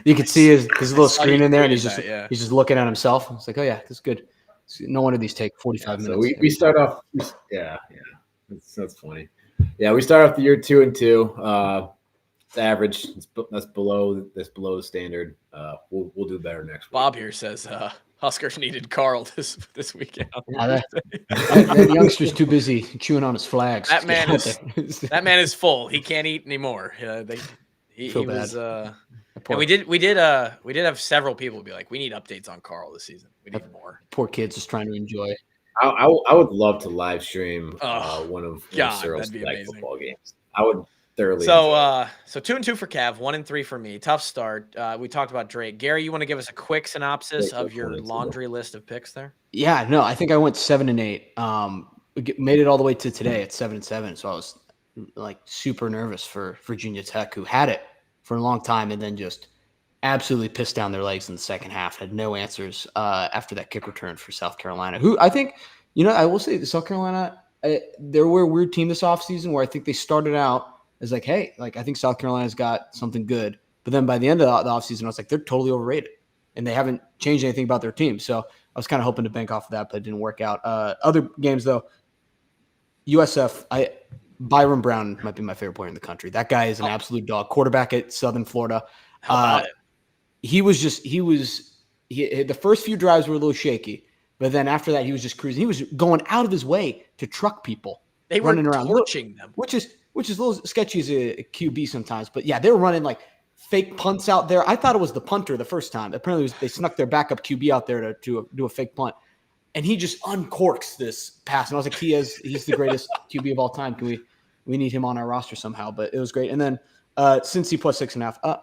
you could see his little screen in there, and he's just looking at himself. It's like, oh yeah, that's good. No wonder these take 45 minutes. So we start off. Yeah, that's funny. Yeah, we start off the year 2-2. It's average. That's below the standard. We'll do better next week. Bob here says Huskers needed Carl this weekend. That youngster's too busy chewing on his flags. That man is full. He can't eat anymore. He was. And we did have several people be like, we need updates on Carl this season. We need more. Poor kid's just trying to enjoy. I would love to live stream one of Cyril's football games. I would thoroughly. So 2-2 for Cav, 1-3 for me. Tough start. We talked about Drake. Gary, you want to give us a quick synopsis of your laundry list of picks there? Yeah, no, I think I went 7-8. Made it all the way to today at 7-7. So I was like super nervous for Virginia Tech, who had it for a long time and then just absolutely pissed down their legs in the second half. Had no answers after that kick return for South Carolina, who I think, I will say the South Carolina, they were a weird team this offseason where I think they started out as like, hey, like I think South Carolina's got something good. But then by the end of the offseason, I was like, they're totally overrated. And they haven't changed anything about their team. So I was kind of hoping to bank off of that, but it didn't work out. Other games, though, USF, Byron Brown might be my favorite player in the country. That guy is an absolute dog. Quarterback at Southern Florida. The first few drives were a little shaky, but then after that, he was just cruising. He was going out of his way to truck people. They were running around, torching them, which is a little sketchy as a QB sometimes. But yeah, they were running like fake punts out there. I thought it was the punter the first time. Apparently, they snuck their backup QB out there to do a fake punt, and he just uncorks this pass. And I was like, he's the greatest QB of all time. Can we need him on our roster somehow? But it was great. And then Cincy plus 6.5.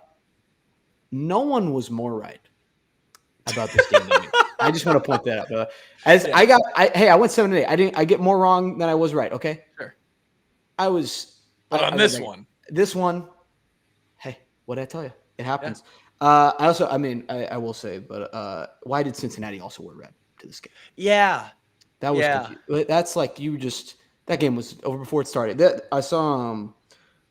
No one was more right about this game than me. I just want to point that out. I went 7-8. I get more wrong than I was right. Okay. Sure. This one. Hey, what did I tell you? It happens. Yeah. I will say, but why did Cincinnati also wear red to this game? Yeah. That was confusing. That's like that game was over before it started. I saw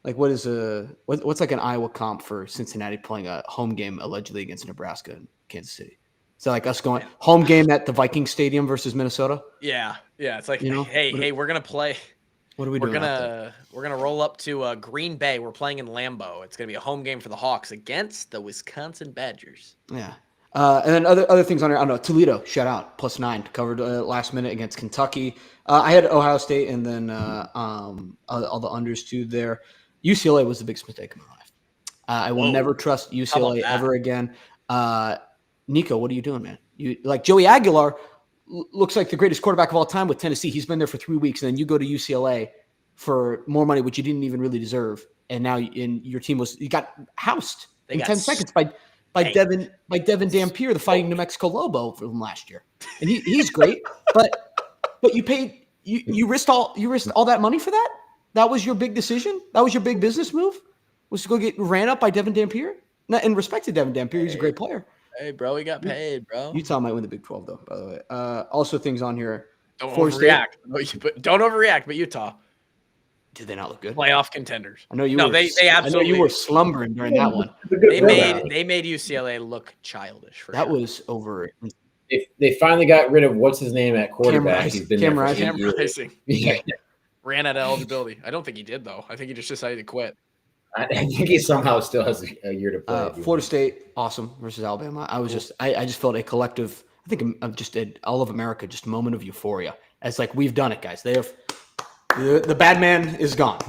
what's like an Iowa comp for Cincinnati playing a home game allegedly against Nebraska and Kansas City. So like us going home game at the Viking Stadium versus Minnesota. Yeah. It's like, hey, we're gonna play. What are we doing? We're gonna roll up to Green Bay. We're playing in Lambeau. It's gonna be a home game for the Hawks against the Wisconsin Badgers. Yeah, And then other things on here. I don't know. Toledo, shout out, +9, covered last minute against Kentucky. I had Ohio State and then all the unders too there. UCLA was the biggest mistake of my life. I will never trust UCLA ever again. Nico, what are you doing, man? You like Joey Aguilar looks like the greatest quarterback of all time with Tennessee. He's been there for 3 weeks, and then you go to UCLA for more money, which you didn't even really deserve, and now your team you got housed in 10 seconds by Devin Dampier, the Fighting New Mexico Lobo from last year, and he's great, but you risked all that money for that. That was your big decision. That was your big business move. Was to go get ran up by Devin Dampier. And respect to Devin Dampier, he's a great player. Hey, bro, he got paid, bro. Utah might win the Big 12, though, by the way. Also, things on here. Don't overreact. Don't overreact, but Utah. Did they not look good? Playoff contenders. I know you. They absolutely. I know you were slumbering during that one. They made UCLA look childish. That was over. They finally got rid of what's his name at quarterback. He's been Cam Rising. Ran out of eligibility. I don't think he did though. I think he just decided to quit. I think he somehow still has a year to play. Florida State, awesome versus Alabama. I just felt a collective. I think I'm just all of America, just a moment of euphoria. It's like we've done it, guys. They have the bad man is gone.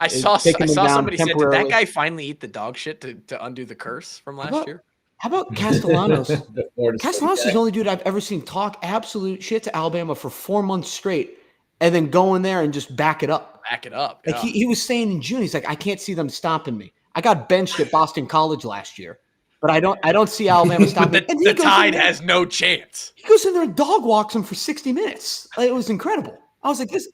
I saw somebody said, did that guy finally eat the dog shit to undo the curse from last year? How about Castellanos? Castellanos is the only dude I've ever seen talk absolute shit to Alabama for 4 months straight, and then go in there and just back it up. Like he was saying in June, he's like, I can't see them stopping me. I got benched at Boston College last year, but I don't see Alabama stopping me. The Tide has no chance. He goes in there and dog walks him for 60 minutes. It was incredible. I was like, this.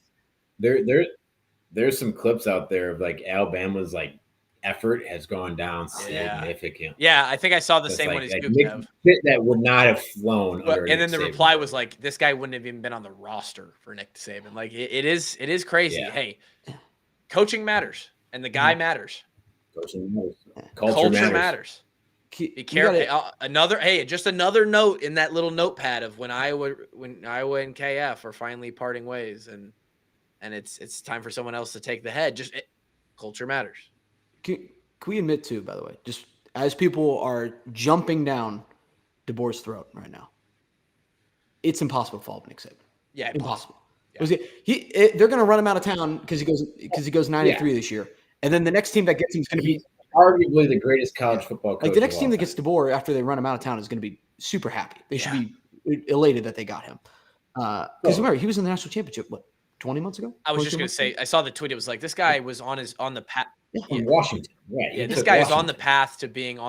There's some clips out there of like Alabama's like effort has gone down significantly. Yeah, I think I saw the same one as Gupta. That would not have flown. And then the reply was like, this guy wouldn't have even been on the roster for Nick Saban. Like it is crazy. Yeah. Hey, coaching matters, and the guy matters. Coaching matters. Culture matters. Be careful. Just another note in that little notepad of when Iowa and KF are finally parting ways, and it's time for someone else to take the head. Culture matters. Can we admit too, by the way, just as people are jumping down DeBoer's throat right now, it's impossible to follow Nick Saban. Yeah, impossible. Yeah. They're going to run him out of town because he goes 9-3 this year, and then the next team that gets him is going to be arguably the greatest college football coach. Like the next team that gets DeBoer after they run him out of town is going to be super happy. They should be elated that they got him. Because remember, he was in the national championship 20 months ago. I was just going to say, I saw the tweet. It was like this guy was on the path. In Washington, this guy is on the path to being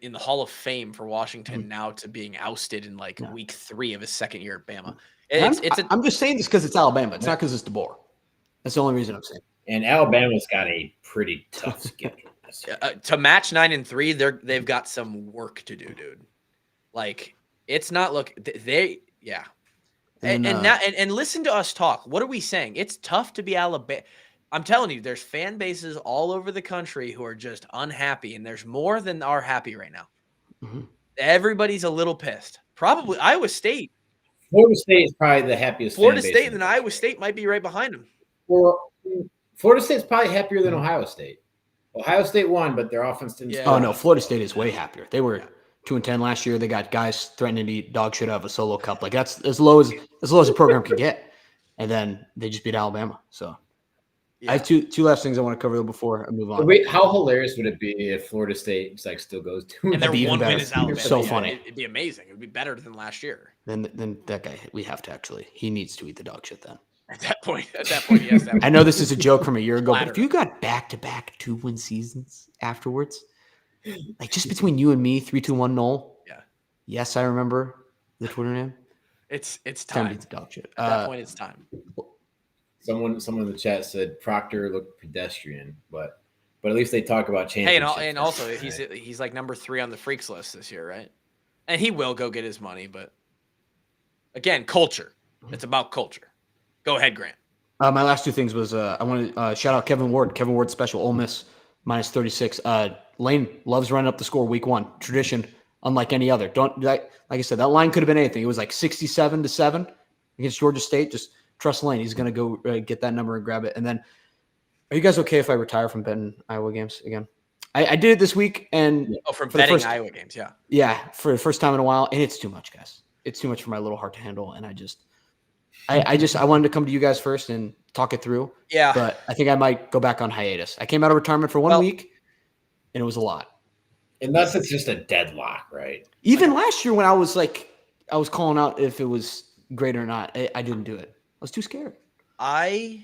in the Hall of Fame for Washington now to being ousted in week 3 of his second year at Bama. I'm just saying this because it's Alabama. It's not because it's DeBoer. That's the only reason I'm saying. And Alabama's got a pretty tough schedule. To match 9-3, they've got some work to do, dude. Like it's not And listen to us talk. What are we saying? It's tough to be Alabama. I'm telling you, there's fan bases all over the country who are just unhappy, and there's more than are happy right now. Mm-hmm. Everybody's a little pissed. Probably Iowa State. Florida State is probably the happiest. Florida State and then Iowa State might be right behind them. Well, Florida State's probably happier than Ohio State. Ohio State won, but their offense didn't. Yeah. Oh no, Florida State is way happier. They were 2-10 last year. They got guys threatening to eat dog shit out of a solo cup. Like that's as low as a program could get. And then they just beat Alabama. So I have two last things I want to cover before I move on. Wait, how hilarious would it be if Florida State still goes 2? And their one win is Alabama. So funny. It'd be amazing. It would be better than last year. Then that guy, we have to he needs to eat the dog shit then. At that point, yes. I know this is a joke from a year ago, but if you got back-to-back 2-win seasons afterwards, like just between you and me, 3-2-1 Noel. Yeah. Yes, I remember the Twitter name. It's time. To eat the dog shit. At that point, it's time. Someone in the chat said Proctor looked pedestrian, but at least they talk about championships. Hey, and also he's like number 3 on the freaks list this year, right? And he will go get his money, but again, culture. It's about culture. Go ahead, Grant. My last 2 things was I want to shout out Kevin Ward. Kevin Ward special, Ole Miss -36. Lane loves running up the score week 1. Tradition, unlike any other. Like I said, that line could have been anything. It was like 67-7 against Georgia State. Just trust Lane. He's going to go get that number and grab it. And then, are you guys okay if I retire from betting Iowa games again? I did it this week, and from for the betting first, Iowa games, yeah. Yeah, for the first time in a while, and it's too much, guys. It's too much for my little heart to handle, and I wanted to come to you guys first and talk it through. Yeah. But I think I might go back on hiatus. I came out of retirement for 1 week, and it was a lot. Unless it's just a deadlock, right? Even last year when I was calling out if it was great or not, I didn't do it. I was too scared. Well,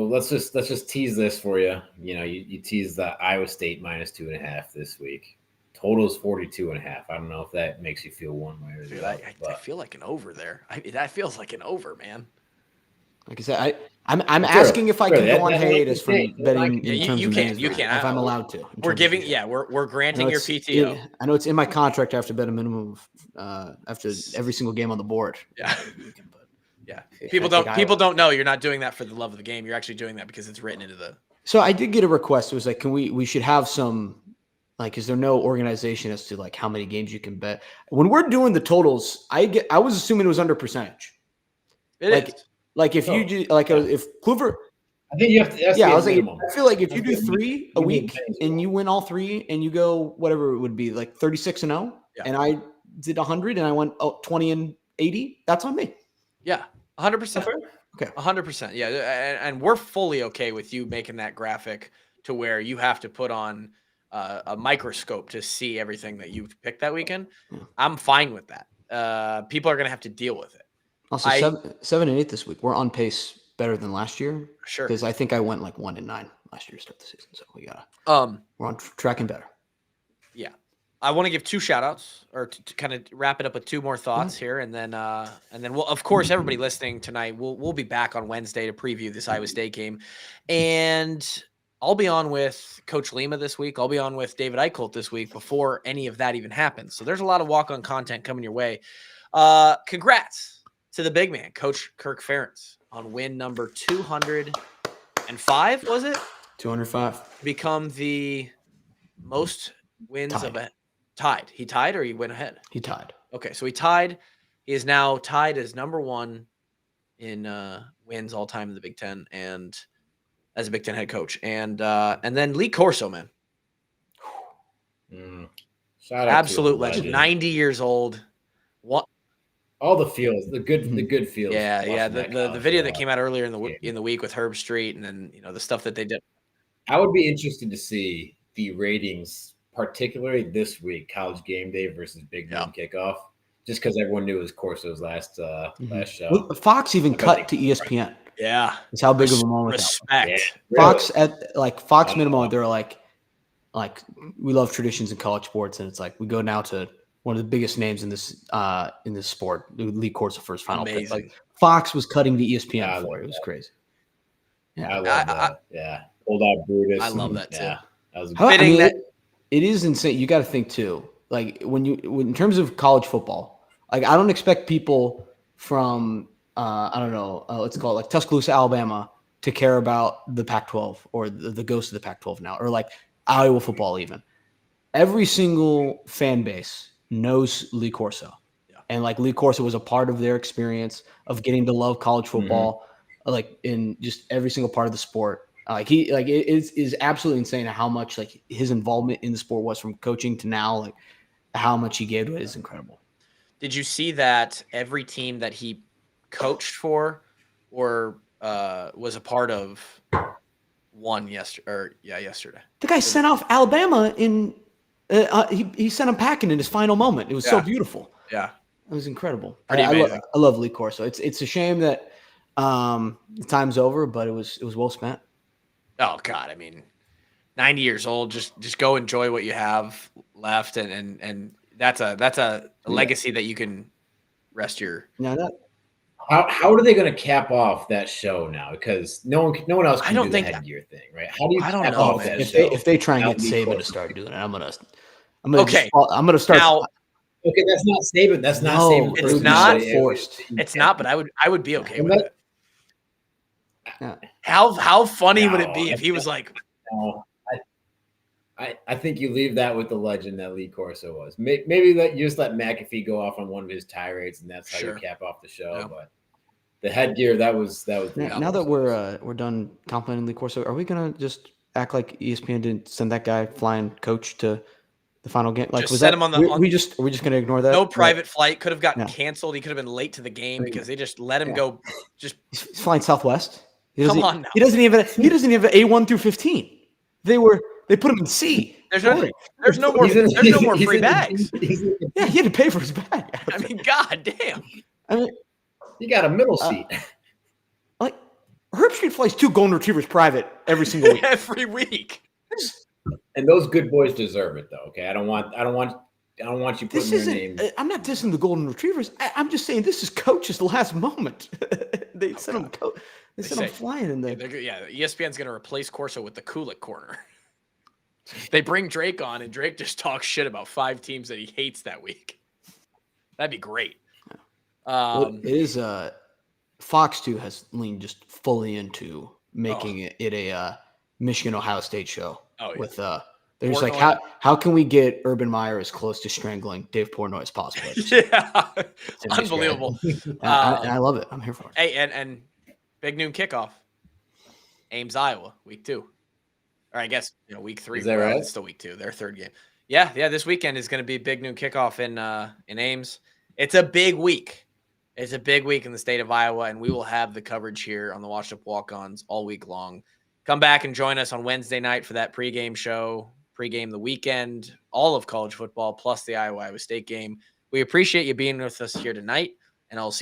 let's just tease this for you. You know, you tease the Iowa State -2.5 this week. Total is 42.5. I don't know if that makes you feel one way or the other. I feel like an over there. That feels like an over, man. Like I said, I'm asking if I can go on hiatus from betting in terms of you can if I'm allowed to. We're granting your PTO. I know it's in my contract. I have to bet a minimum of after every single game on the board. Yeah. Yeah. People don't know you're not doing that for the love of the game. You're actually doing that because it's written into the. So I did get a request. It was like, we should have some, like, is there no organization as to like how many games you can bet? When we're doing the totals, I was assuming it was under percentage. It is. Like if you do, like if Kluver. I think you have to. I was like, I feel like if you do 3 a week and you win all 3 and you go whatever it would be like 36-0, and I did 100 and I went 20-80, that's on me. Yeah, 100%. Okay, 100%. Yeah, and we're fully okay with you making that graphic to where you have to put on a microscope to see everything that you picked that weekend. Yeah. I'm fine with that. People are going to have to deal with it. Also, 7 and 8 this week. We're on pace better than last year. Sure, because I think I went like 1 and 9 last year to start the season. So we gotta we're on tracking better. Yeah. I want to give 2 shout outs or to kind of wrap it up with 2 more thoughts here. And then we'll, of course, everybody listening tonight, we'll be back on Wednesday to preview this Iowa State game. And I'll be on with Coach Lima this week. I'll be on with David Eichholt this week before any of that even happens. So there's a lot of walk-on content coming your way. Congrats to the big man, Coach Kirk Ferentz, on win number 205, was it? 205. Become the most wins of it. Tied. He tied or he went ahead? He tied. Okay, so he tied. He is now tied as number 1 in wins all time in the Big Ten and as a Big Ten head coach. And then Lee Corso, man. Shout out absolute legend. 90 years old. What? All the feels, the good feels. Yeah. The video that came out earlier in the week with Herb Street, and then the stuff that they did. I would be interested to see the ratings, particularly this week, College Game Day versus Big Noon Kickoff, just because everyone knew it was Corso's last show. Well, Fox even cut to ESPN. Yeah, it's how big of a moment. Respect. Yeah, Fox Fox minimum. They're like we love traditions in college sports, and it's like we go now to one of the biggest names in this sport, Lee Corso for his final pick. Like Fox was cutting the ESPN for it. It was crazy. Yeah, I love that. Yeah, old out Brutus. I love that too. Yeah, that was fitting that. It is insane. You got to think too. Like when in terms of college football, like I don't expect people from I don't know, let's call it like Tuscaloosa, Alabama, to care about the Pac-12 or the ghost of the Pac-12 now, or like Iowa football even. Every single fan base knows Lee Corso, and like Lee Corso was a part of their experience of getting to love college football, like in just every single part of the sport. It is absolutely insane how much like his involvement in the sport was from coaching to now, like how much he gave to it is incredible. Did you see that every team that he coached for or was a part of won yesterday? The guy sent off Alabama in he sent him packing in his final moment. It was so beautiful. Yeah, it was incredible. Pretty amazing. I love Lee Corso. It's a shame that the time's over, but it was well spent. Oh God, I mean, 90 years old. Just go enjoy what you have left, and that's a legacy that you can rest your. How are they going to cap off that show now? Because no one else can do the headgear thing, right? How do you? I don't cap know, off man. that show? If they try and get Saban to start doing it, I'm gonna start. Now, okay, that's not Saban. That's not Saban. It's not forced. It's not, but I would be okay with it. Yeah. How funny would it be if he was like? No, I think you leave that with the legend that Lee Corso was. Maybe you just let McAfee go off on one of his tirades, and that's how you cap off the show. Yeah. But the headgear that was. Now that we're done complimenting Lee Corso, are we gonna just act like ESPN didn't send that guy flying coach to the final game? Like, Just was sent that him on the- are we just going to ignore that? No private flight. Could have gotten Yeah. canceled. He could have been late to the game I mean, because they just let him yeah. go. Just He's flying Southwest. Come on now. He doesn't even have A1 through 15. They put him in C. There's no more free bags. Yeah, he had to pay for his bag. I mean, god damn. I mean, You got a middle seat. like Herb Street flies 2 golden retrievers private every single week. Every week. And those good boys deserve it, though. Okay, I don't want you putting their name. I'm not dissing the golden retrievers. I'm just saying this is coach's last moment. They sent him. They sent him flying in there. ESPN's going to replace Corso with the Kulik corner. They bring Drake on, and Drake just talks shit about 5 teams that he hates that week. That'd be great. Well, it is. Fox 2 has leaned just fully into making it a Michigan Ohio State show. Oh, yeah. With they're just like, how can we get Urban Meyer as close to strangling Dave Portnoy as possible? Yeah, unbelievable. I love it. I'm here for it. Hey, and big noon kickoff. Ames, Iowa, week 2. Or I guess week 3. Is that right? It's still week 2, their third game. Yeah. This weekend is going to be big noon kickoff in Ames. It's a big week. It's a big week in the state of Iowa, and we will have the coverage here on the Washed Up Walk-Ons all week long. Come back and join us on Wednesday night for that pregame show. Pregame the weekend, all of college football plus the Iowa State game. We appreciate you being with us here tonight, and I'll see